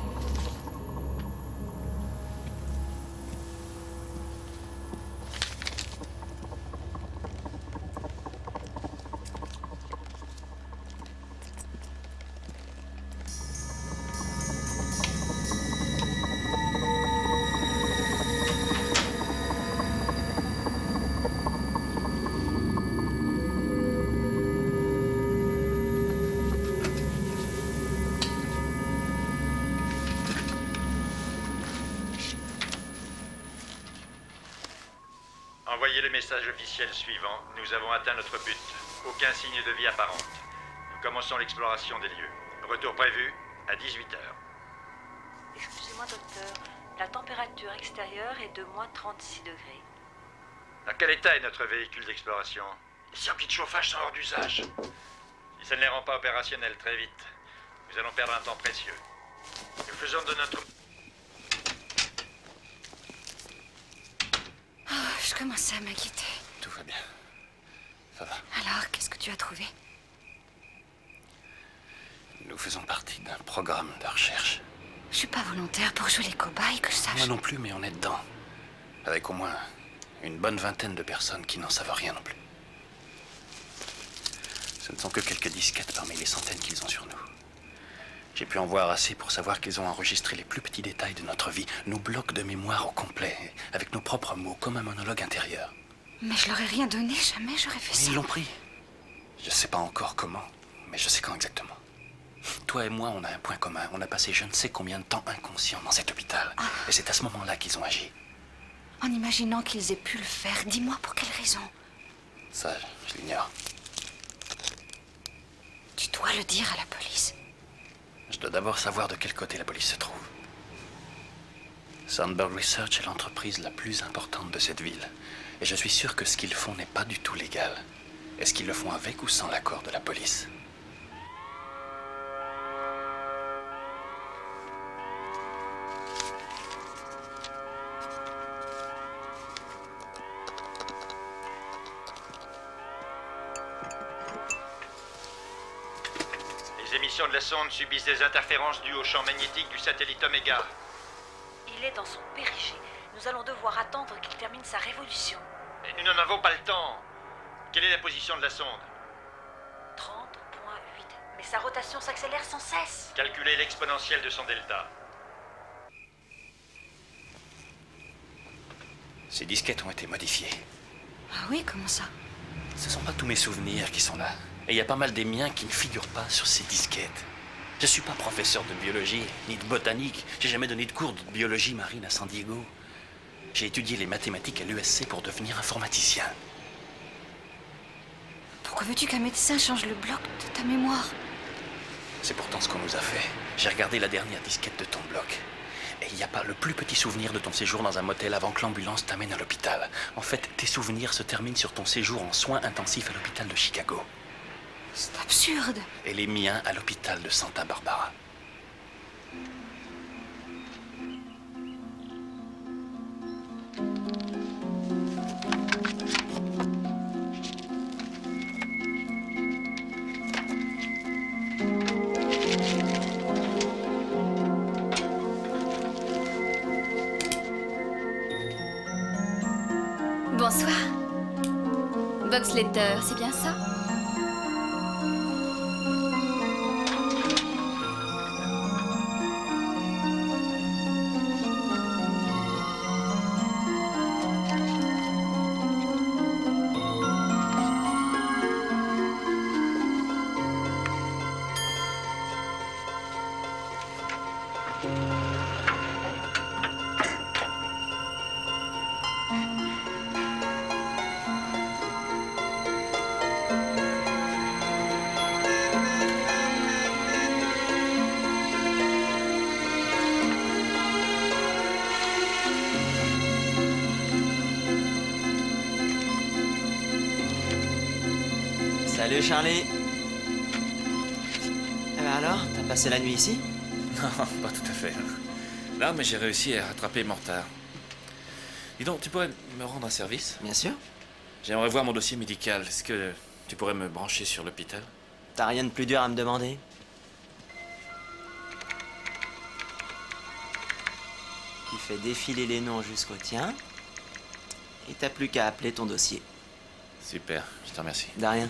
Envoyez le message officiel suivant. Nous avons atteint notre but. Aucun signe de vie apparente. Nous commençons l'exploration des lieux. Retour prévu à 18h. Excusez-moi, docteur. La température extérieure est de moins 36 degrés. Dans quel état est notre véhicule d'exploration? Les circuits de chauffage sont hors d'usage. Si ça ne les rend pas opérationnels très vite, nous allons perdre un temps précieux. Nous faisons de notre... Oh, je commençais à m'inquiéter. Tout va bien. Ça va. Alors, qu'est-ce que tu as trouvé? Nous faisons partie d'un programme de recherche. Je suis pas volontaire pour jouer les cobayes, que je sache. Moi non plus, mais on est dedans. Avec au moins une bonne vingtaine de personnes qui n'en savent rien non plus. Ce ne sont que quelques disquettes parmi les centaines qu'ils ont sur nous. J'ai pu en voir assez pour savoir qu'ils ont enregistré les plus petits détails de notre vie, nos blocs de mémoire au complet, avec nos propres mots, comme un monologue intérieur. Mais je leur ai rien donné, jamais j'aurais fait ça. Ils l'ont pris. Je sais pas encore comment, mais je sais quand exactement. Toi et moi, on a un point commun. On a passé je ne sais combien de temps inconscients dans cet hôpital. Et c'est à ce moment-là qu'ils ont agi. En imaginant qu'ils aient pu le faire, dis-moi pour quelle raison. Ça, je l'ignore. Tu dois le dire à la police. Je dois d'abord savoir de quel côté la police se trouve. Sandberg Research est l'entreprise la plus importante de cette ville. Et je suis sûr que ce qu'ils font n'est pas du tout légal. Est-ce qu'ils le font avec ou sans l'accord de la police? Les émissions de la sonde subissent des interférences dues au champ magnétique du satellite Oméga. Il est dans son périgée. Nous allons devoir attendre qu'il termine sa révolution. Et nous n'en avons pas le temps. Quelle est la position de la sonde? 30.8. Mais sa rotation s'accélère sans cesse. Calculez l'exponentielle de son delta. Ces disquettes ont été modifiées. Ah oui, comment ça? Ce sont pas tous mes souvenirs qui sont là. Et il y a pas mal des miens qui ne figurent pas sur ces disquettes. Je suis pas professeur de biologie, ni de botanique. J'ai jamais donné de cours de biologie marine à San Diego. J'ai étudié les mathématiques à l'ESC pour devenir informaticien. Pourquoi veux-tu qu'un médecin change le bloc de ta mémoire? C'est pourtant ce qu'on nous a fait. J'ai regardé la dernière disquette de ton bloc. Et il n'y a pas le plus petit souvenir de ton séjour dans un motel avant que l'ambulance t'amène à l'hôpital. En fait, tes souvenirs se terminent sur ton séjour en soins intensifs à l'hôpital de Chicago. C'est absurde. Et les miens à l'hôpital de Santa Barbara. Bonsoir. Boxletter, c'est bien ça? Salut Charlie. Eh ben alors, t'as passé la nuit ici? Non, pas tout à fait. Non, mais j'ai réussi à rattraper mon retard. Dis donc, tu pourrais me rendre un service? Bien sûr. J'aimerais voir mon dossier médical. Est-ce que tu pourrais me brancher sur l'hôpital? T'as rien de plus dur à me demander? Tu fais défiler les noms jusqu'au tien. Et t'as plus qu'à appeler ton dossier. Super, je te remercie. De rien.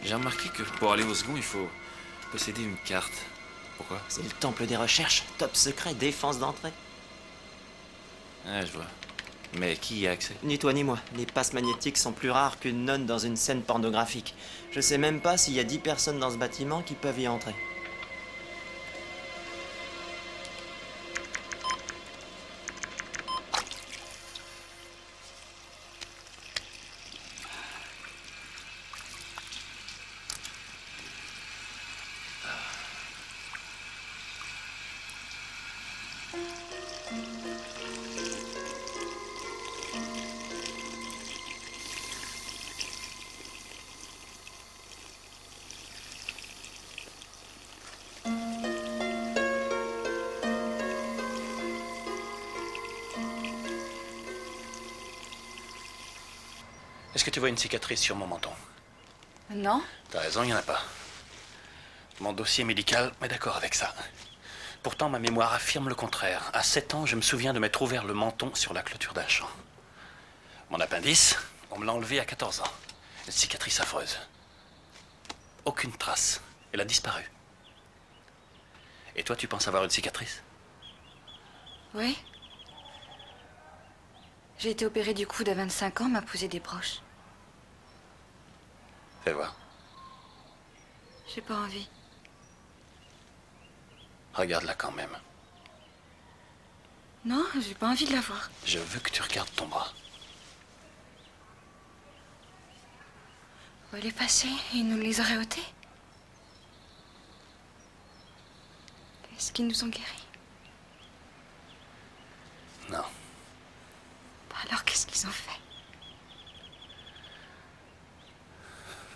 J'ai remarqué que pour aller au second, il faut posséder une carte. Pourquoi? C'est le temple des recherches. Top secret, défense d'entrée. Ah, je vois. Mais qui y a accès? Ni toi ni moi. Les passes magnétiques sont plus rares qu'une nonne dans une scène pornographique. Je sais même pas s'il y a 10 personnes dans ce bâtiment qui peuvent y entrer. Est-ce que tu vois une cicatrice sur mon menton? Non. T'as raison, il n'y en a pas. Mon dossier médical est d'accord avec ça. Pourtant, ma mémoire affirme le contraire. À 7 ans, je me souviens de m'être ouvert le menton sur la clôture d'un champ. Mon appendice, on me l'a enlevé à 14 ans. Une cicatrice affreuse. Aucune trace. Elle a disparu. Et toi, tu penses avoir une cicatrice? Oui. J'ai été opérée du coude à 25 ans, m'a posé des broches. Fais voir. J'ai pas envie. Regarde-la quand même. Non, j'ai pas envie de la voir. Je veux que tu regardes ton bras. Où elle est passée, ils nous les auraient ôtés. Est-ce qu'ils nous ont guéris? Non. Alors qu'est-ce qu'ils ont fait?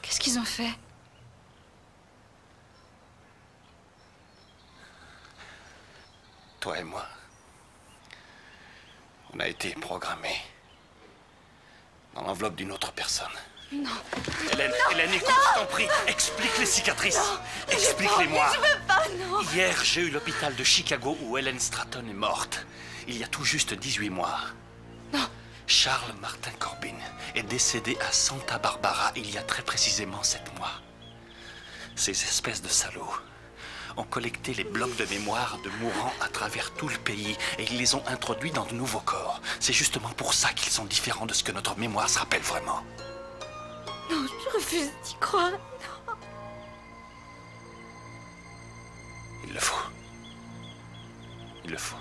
Qu'est-ce qu'ils ont fait? Toi et moi, on a été programmés dans l'enveloppe d'une autre personne. Non. Hélène, écoute, je t'en prie, explique les cicatrices. Explique-les-moi. Je veux pas, non. Hier, j'ai eu l'hôpital de Chicago où Hélène Stratton est morte. il y a tout juste 18 mois. Non. Charles Martin Corbin est décédé à Santa Barbara il y a très précisément 7 mois. Ces espèces de salauds ont collecté les blocs de mémoire de mourants à travers tout le pays et ils les ont introduits dans de nouveaux corps. C'est justement pour ça qu'ils sont différents de ce que notre mémoire se rappelle vraiment. Non, je refuse d'y croire. Non. Il le faut. Il le faut.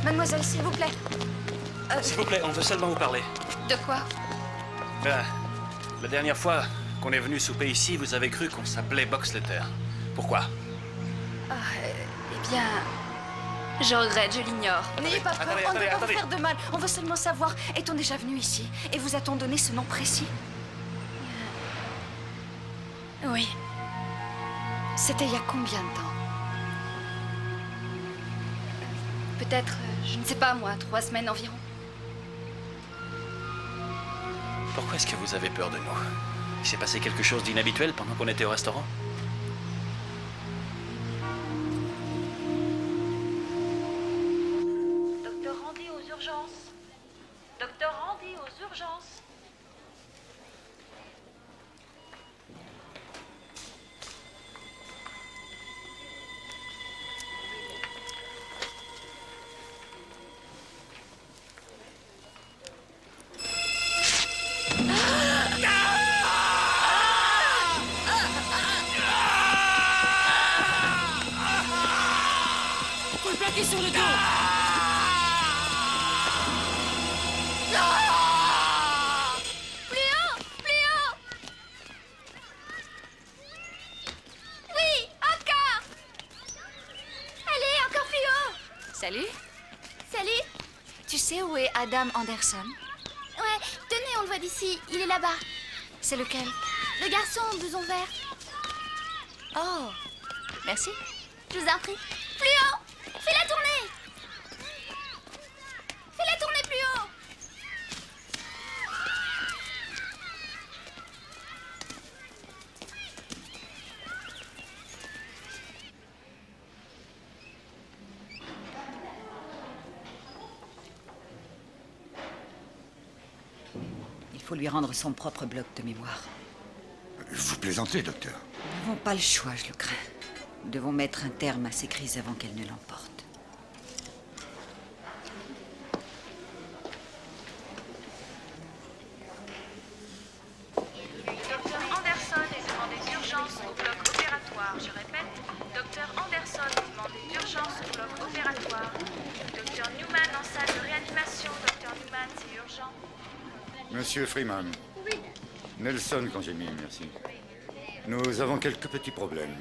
Mademoiselle, s'il vous plaît. S'il vous plaît, on veut seulement vous parler. De quoi? Ben, la dernière fois qu'on est venu souper ici, vous avez cru qu'on s'appelait Boxletter. Pourquoi? Eh bien, je regrette, je l'ignore. N'ayez pas peur, Attendez, on ne veut pas vous attendez. faire de mal. On veut seulement savoir, est-on déjà venu ici? Et vous a-t-on donné ce nom précis? Oui. C'était il y a combien de temps? Peut-être, je ne sais pas moi, 3 semaines environ. Pourquoi est-ce que vous avez peur de nous? Il s'est passé quelque chose d'inhabituel pendant qu'on était au restaurant? Docteur Randy aux urgences. Docteur Randy aux urgences. Faut le plaquer sur le dos. Plus haut! Plus haut! Oui, encore! Allez, encore plus haut! Salut. Salut! Tu sais où est Adam Anderson? Ouais, tenez, on le voit d'ici. Il est là-bas. C'est lequel? Le garçon au blouson vert. Oh, merci. Je vous en prie. Plus haut! Fais-la tourner! Fais-la tourner plus haut! Il faut lui rendre son propre bloc de mémoire. Vous plaisantez, docteur. Nous n'avons pas le choix, je le crains. Nous devons mettre un terme à ces crises avant qu'elles ne l'emportent. Docteur Anderson est demandé d'urgence au bloc opératoire. Je répète, Docteur Anderson est demandé d'urgence au bloc opératoire. Docteur Newman en salle de réanimation. Docteur Newman, c'est urgent. Monsieur Freeman. Oui. Nelson, quand j'ai mis, merci. Nous avons quelques petits problèmes.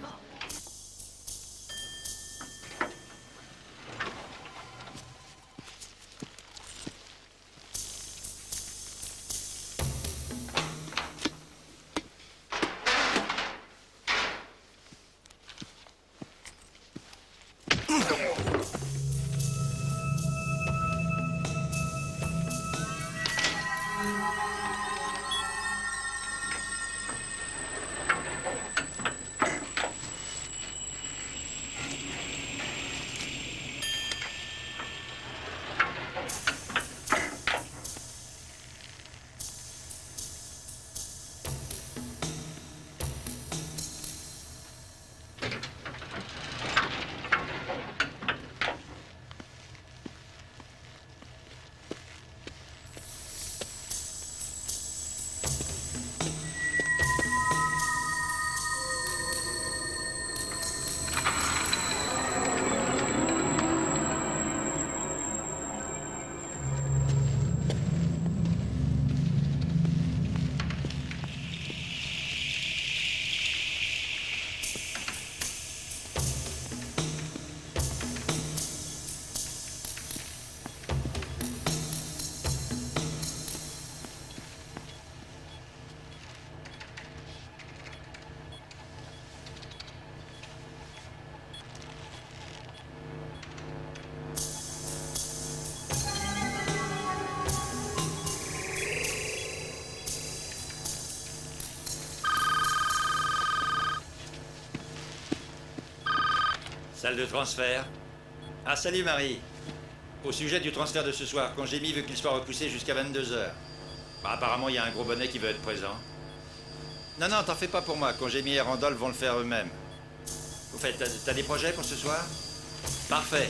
Salle de transfert. Ah, salut Marie. Au sujet du transfert de ce soir, Congémie veut qu'il soit repoussé jusqu'à 22h. Bah, apparemment, il y a un gros bonnet qui veut être présent. Non, non, t'en fais pas pour moi. Congémie et Randolph vont le faire eux-mêmes. Au fait, t'as des projets pour ce soir? Parfait.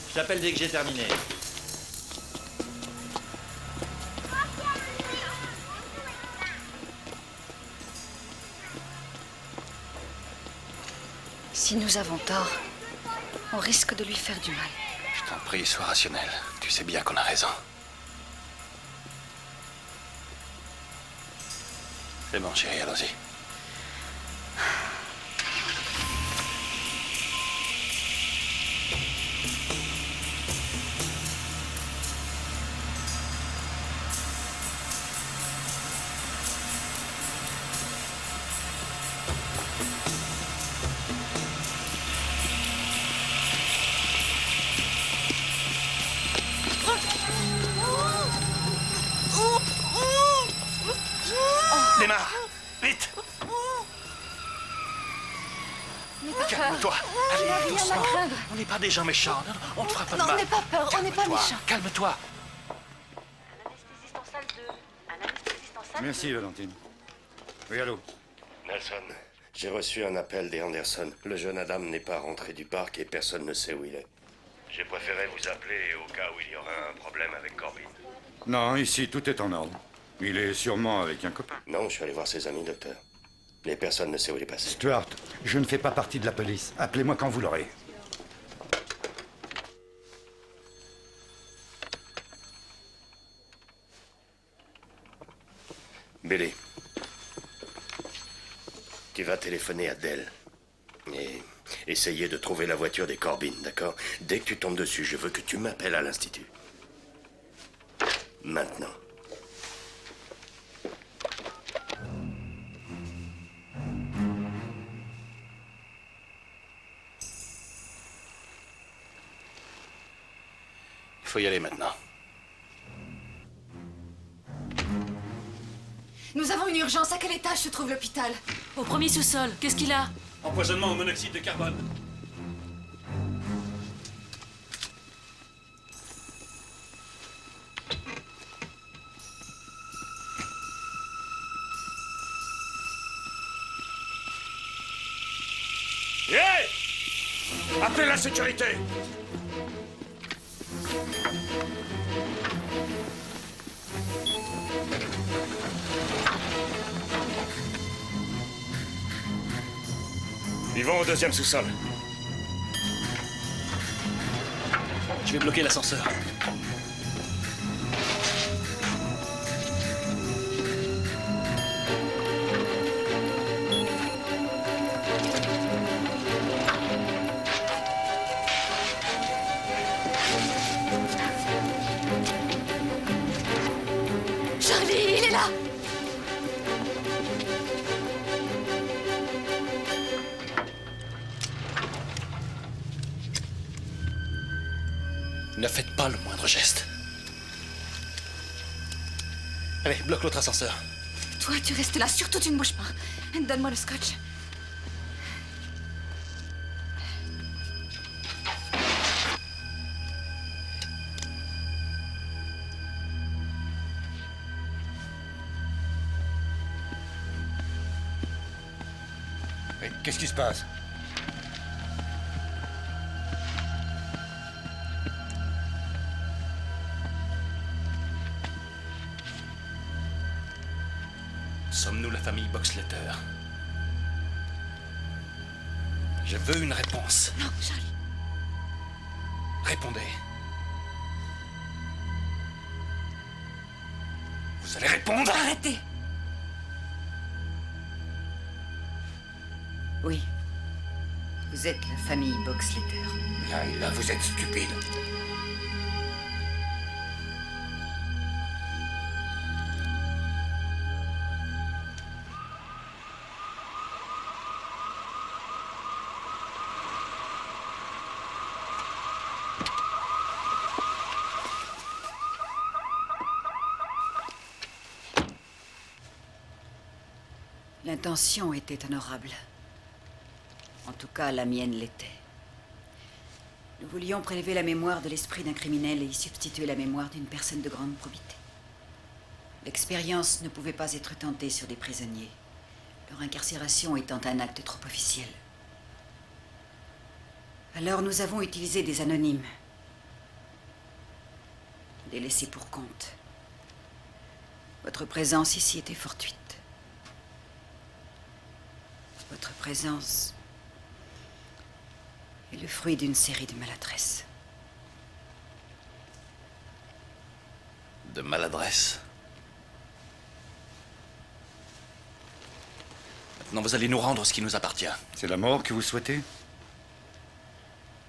Je t'appelle dès que j'ai terminé. Si nous avons tort, on risque de lui faire du mal. Je t'en prie, sois rationnel. Tu sais bien qu'on a raison. C'est bon, chérie, allons-y. Démarre! Vite! Calme-toi! Il n'y a Allez, rien à doucement! craindre. On n'est pas des gens méchants. Non, on ne fera pas de Non, mal. n'aie pas peur, on n'est pas Calme-toi, méchants. Calme-toi! Merci, Valentine. Oui, allô? Nelson, j'ai reçu un appel des Anderson. Le jeune Adam n'est pas rentré du parc et personne ne sait où il est. J'ai préféré vous appeler au cas où il y aurait un problème avec Corbin. Non, ici, tout est en ordre. Il est sûrement avec un copain. Non, je suis allé voir ses amis, docteur. Mais personne ne sait où il est passé. Stuart, je ne fais pas partie de la police. Appelez-moi quand vous l'aurez. Billy, tu vas téléphoner à Dell. Et essayer de trouver la voiture des Corbin, d'accord? Dès que tu tombes dessus, je veux que tu m'appelles à l'institut. Maintenant. Il faut y aller maintenant. Nous avons une urgence. À quel étage se trouve l'hôpital? Au premier sous-sol, qu'est-ce qu'il a? Empoisonnement au monoxyde de carbone. Hey! Appelez la sécurité! Ils vont au deuxième sous-sol. Je vais bloquer l'ascenseur. Charlie, il est là! Ne faites pas le moindre geste. Allez, bloque l'autre ascenseur. Toi, tu restes là, surtout tu ne bouges pas. Donne-moi le scotch. Mais qu'est-ce qui se passe? Sommes-nous la famille Boxletter? Je veux une réponse. Non, Charlie. Répondez. Vous allez répondre? Arrêtez! Oui. Vous êtes la famille Boxletter. Là, vous êtes stupide. L'intention était honorable. En tout cas, la mienne l'était. Nous voulions prélever la mémoire de l'esprit d'un criminel et y substituer la mémoire d'une personne de grande probité. L'expérience ne pouvait pas être tentée sur des prisonniers, leur incarcération étant un acte trop officiel. Alors nous avons utilisé des anonymes, des laissés pour compte. Votre présence ici était fortuite. Votre présence est le fruit d'une série de maladresses. De maladresse. Maintenant, vous allez nous rendre ce qui nous appartient. C'est la mort que vous souhaitez?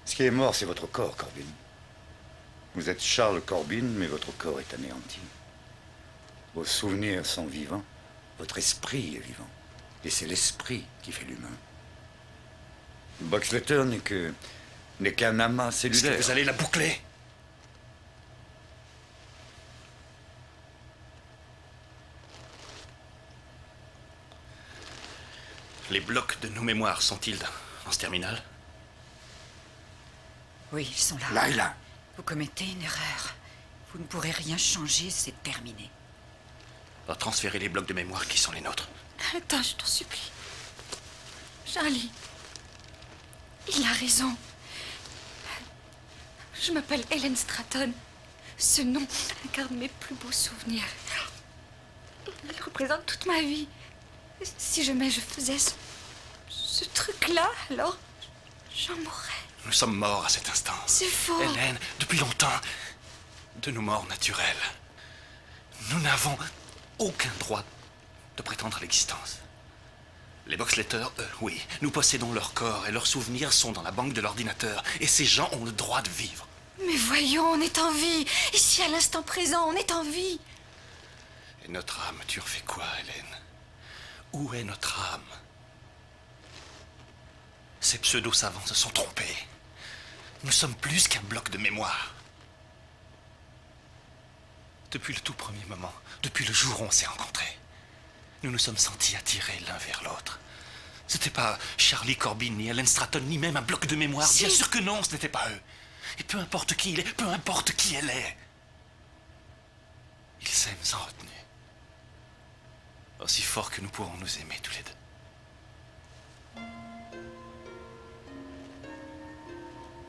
Ce qui est mort, c'est votre corps, Corbin. Vous êtes Charles Corbin, mais votre corps est anéanti. Vos souvenirs sont vivants, votre esprit est vivant. Et c'est l'esprit qui fait l'humain. Boxletter n'est qu'un amas cellulaire. Est-ce que vous allez la boucler? Les blocs de nos mémoires sont-ils dans ce terminal? Oui, ils sont là. Layla! Vous commettez une erreur. Vous ne pourrez rien changer, c'est terminé. Alors transférez les blocs de mémoire qui sont les nôtres. Attends, je t'en supplie. Charlie, il a raison. Je m'appelle Helen Stratton. Ce nom incarne mes plus beaux souvenirs. Il représente toute ma vie. Si jamais je faisais ce truc-là, alors j'en mourrais. Nous sommes morts à cet instant. C'est faux. Hélène, depuis longtemps, de nos morts naturelles. Nous n'avons aucun droit de prétendre à l'existence. Les Boxletter, eux, oui, nous possédons leur corps et leurs souvenirs sont dans la banque de l'ordinateur. Et ces gens ont le droit de vivre. Mais voyons, on est en vie. Ici, à l'instant présent, on est en vie. Et notre âme, tu en fais quoi, Hélène? Où est notre âme? Ces pseudo-savants se sont trompés. Nous sommes plus qu'un bloc de mémoire. Depuis le tout premier moment, depuis le jour où on s'est rencontrés, nous nous sommes sentis attirés l'un vers l'autre. C'était pas Charlie Corbin, ni Helen Stratton, ni même un bloc de mémoire. Si. Bien sûr que non, ce n'était pas eux. Et peu importe qui il est, peu importe qui elle est, ils s'aiment sans retenue. Aussi fort que nous pourrons nous aimer tous les deux.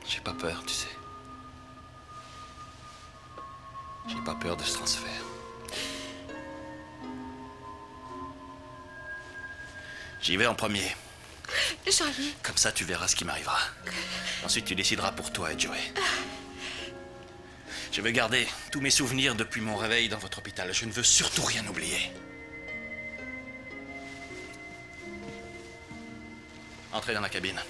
J'ai pas peur, tu sais. J'ai pas peur de ce transfert. J'y vais en premier. Charlie. Comme ça, tu verras ce qui m'arrivera. Ensuite, tu décideras pour toi et Joey. Je veux garder tous mes souvenirs depuis mon réveil dans votre hôpital. Je ne veux surtout rien oublier. Entrez dans la cabine.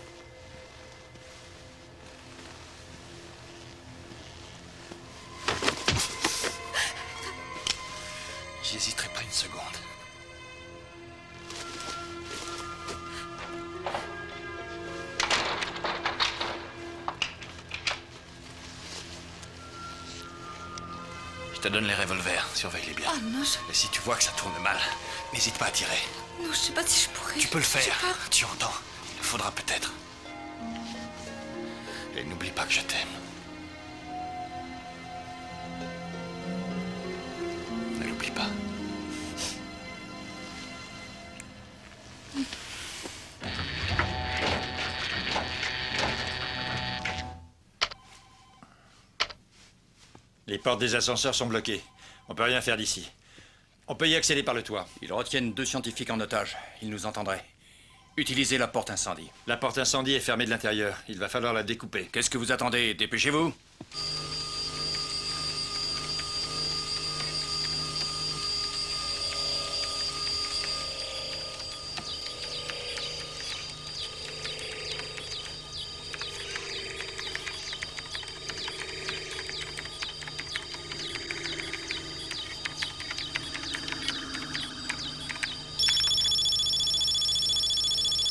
J'hésiterai pas une seconde. Je te donne les revolvers, surveille-les bien. Oh non, Et si tu vois que ça tourne mal, n'hésite pas à tirer. non, je sais pas si je pourrais. Tu peux le faire, J'ai peur. tu entends. Il le faudra peut-être. Et n'oublie pas que je t'aime. Ne l'oublie pas. Les portes des ascenseurs sont bloquées. On peut rien faire d'ici. On peut y accéder par le toit. Ils retiennent 2 scientifiques en otage. Ils nous entendraient. Utilisez la porte incendie. La porte incendie est fermée de l'intérieur. Il va falloir la découper. Qu'est-ce que vous attendez? Dépêchez-vous.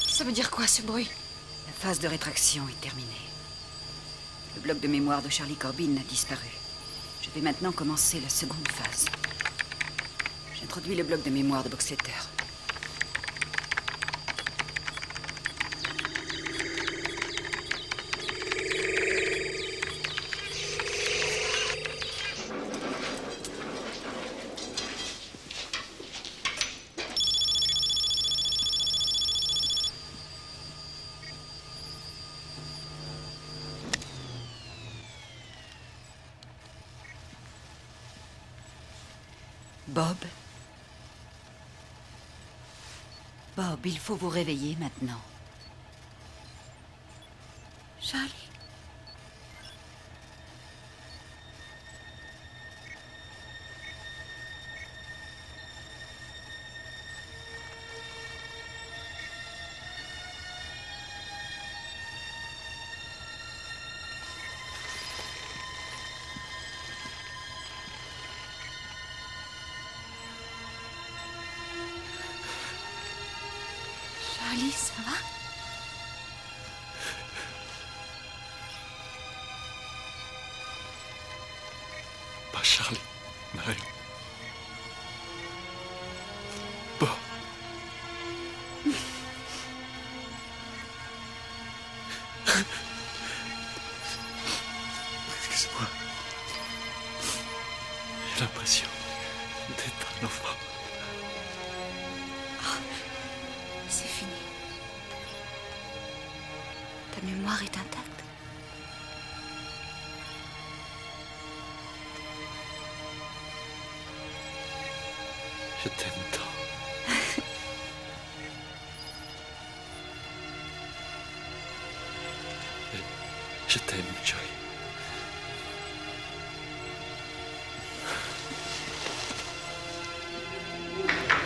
Ça veut dire quoi, ce bruit? La phase de rétraction est terminée. Le bloc de mémoire de Charlie Corbin a disparu. Je vais maintenant commencer la seconde phase. J'introduis le bloc de mémoire de Boxletter. Bob? Bob, il faut vous réveiller maintenant. Charlie. Charlie, ça va? Pas Charlie, Marion. Bon. Excuse-moi. J'ai l'impression d'être un enfant. C'est fini. Ta mémoire est intacte. Je t'aime tant. Je t'aime, Joy.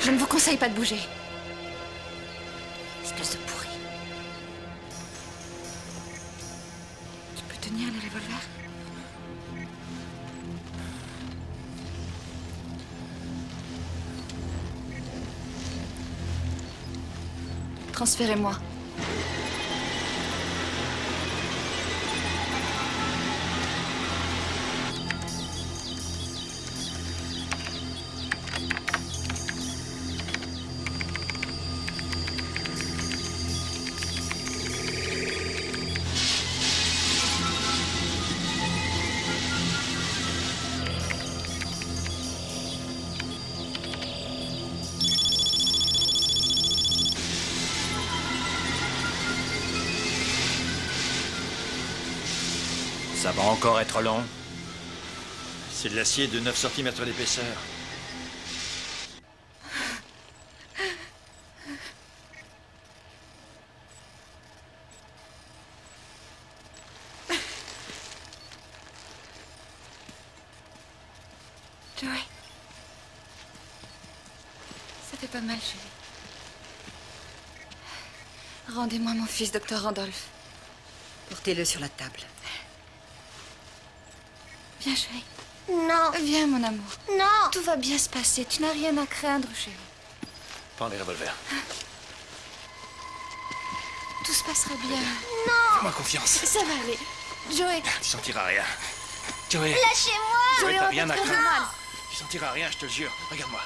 Je ne vous conseille pas de bouger. Espèce de pourri. Tu peux tenir le revolver? Transférez-moi. Ça va encore être long. C'est de l'acier de 9 cm d'épaisseur. Joey. Ça fait pas mal, chérie. Rendez-moi mon fils, docteur Randolph. Portez-le sur la table. Viens, chérie. Non. Viens, mon amour. Non. Tout va bien se passer. Tu n'as rien à craindre, chérie. Prends les revolvers. Tout se passera bien. Fais-moi confiance. Ça va aller. Joey. Tu sentiras rien. Joey. Lâchez-moi. Joey, t'as rien à faire de craindre. mal. Tu sentiras rien, je te le jure. Regarde-moi.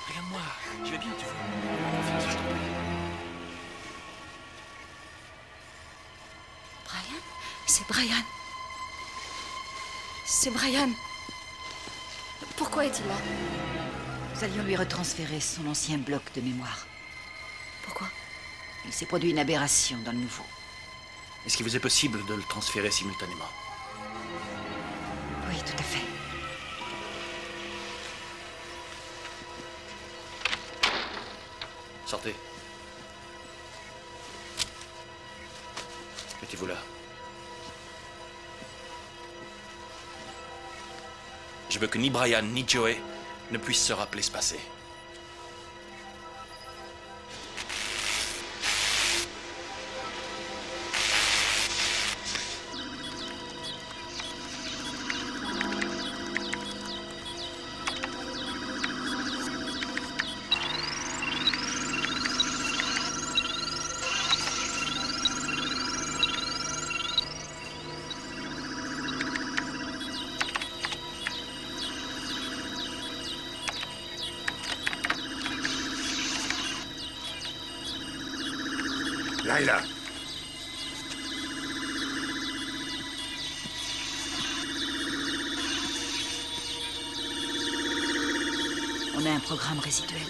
Regarde-moi. Je vais bien, tu vois. Fais-moi confiance, je t'en prie. Brian? C'est Brian. C'est Brian. Pourquoi est-il là? Nous allions lui retransférer son ancien bloc de mémoire. Pourquoi? Il s'est produit une aberration dans le nouveau. Est-ce qu'il vous est possible de le transférer simultanément? Oui, tout à fait. Sortez. Mettez-vous là. Je veux que ni Brian ni Joey ne puissent se rappeler ce passé. Layla. On a un programme résiduel.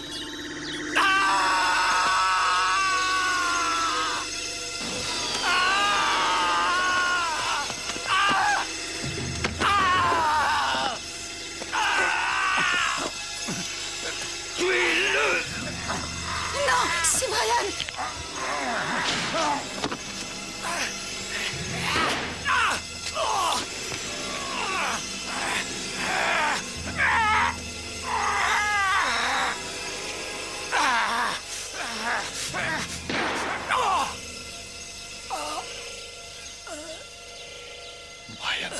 Brian.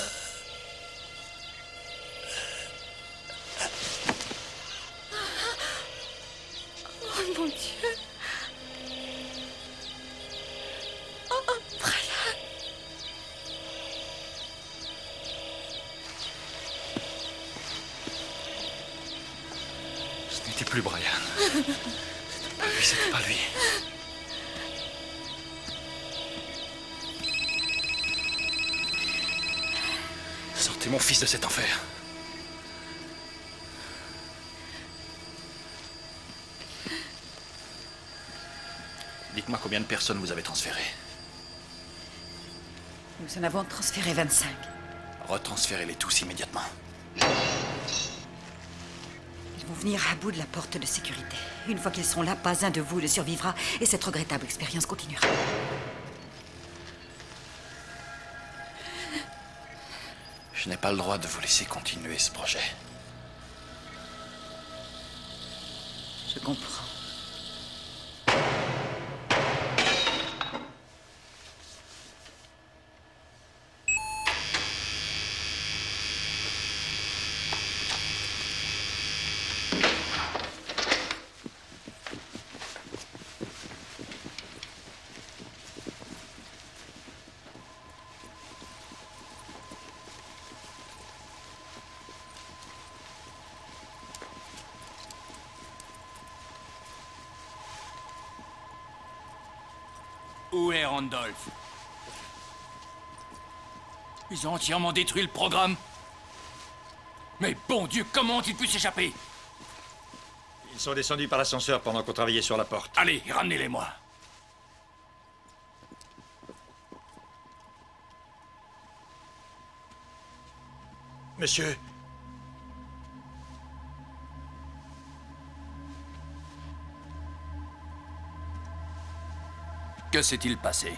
Oh mon Dieu. Oh, Brian. Ce n'était plus Brian. C'était pas lui. Sortez mon fils de cet enfer. Dites-moi combien de personnes vous avez transférées. Nous en avons transféré 25. Retransférez-les tous immédiatement. Ils vont venir à bout de la porte de sécurité. Une fois qu'ils sont là, pas un de vous ne survivra et cette regrettable expérience continuera. Je n'ai pas le droit de vous laisser continuer ce projet. Je comprends. Où est Randolph? Ils ont entièrement détruit le programme. Mais bon Dieu, comment ont-ils pu s'échapper? Ils sont descendus par l'ascenseur pendant qu'on travaillait sur la porte. Allez, ramenez-les-moi. Monsieur, Que s'est-il passé?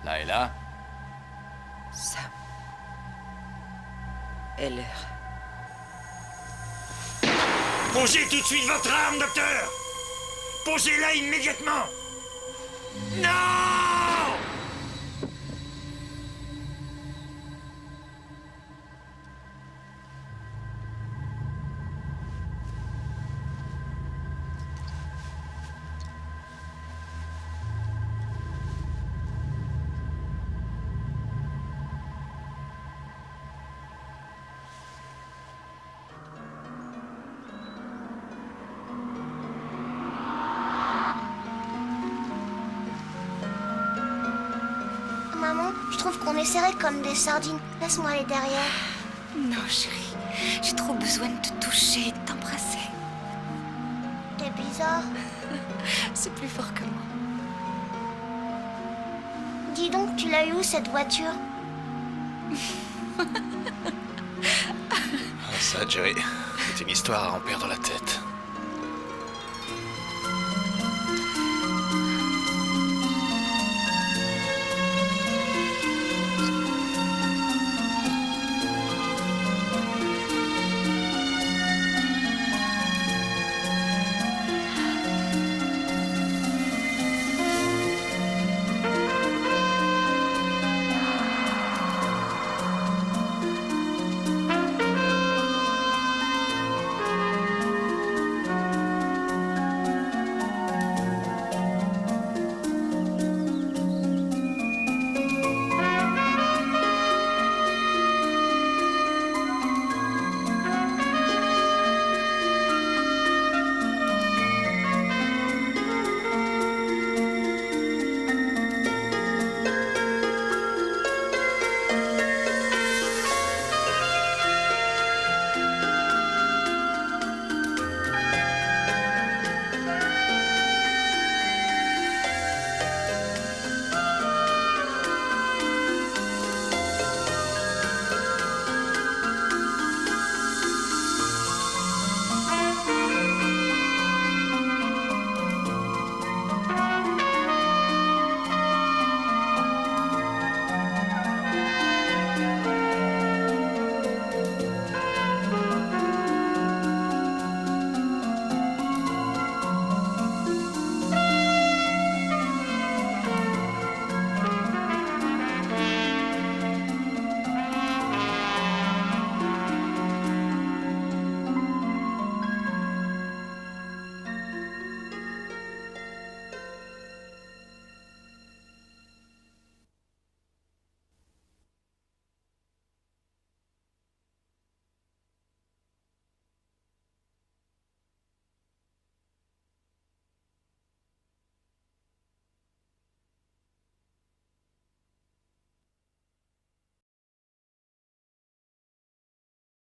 Là et là? Sam. Heller. Posez tout de suite votre arme, docteur! Posez-la immédiatement! Non! Maman, je trouve qu'on est serrés comme des sardines. Laisse-moi aller derrière. Non, chérie. J'ai trop besoin de te toucher et de t'embrasser. T'es bizarre. C'est plus fort que moi. Dis donc, tu l'as eu où cette voiture? Ah, ça, Jerry, c'est une histoire à en perdre la tête.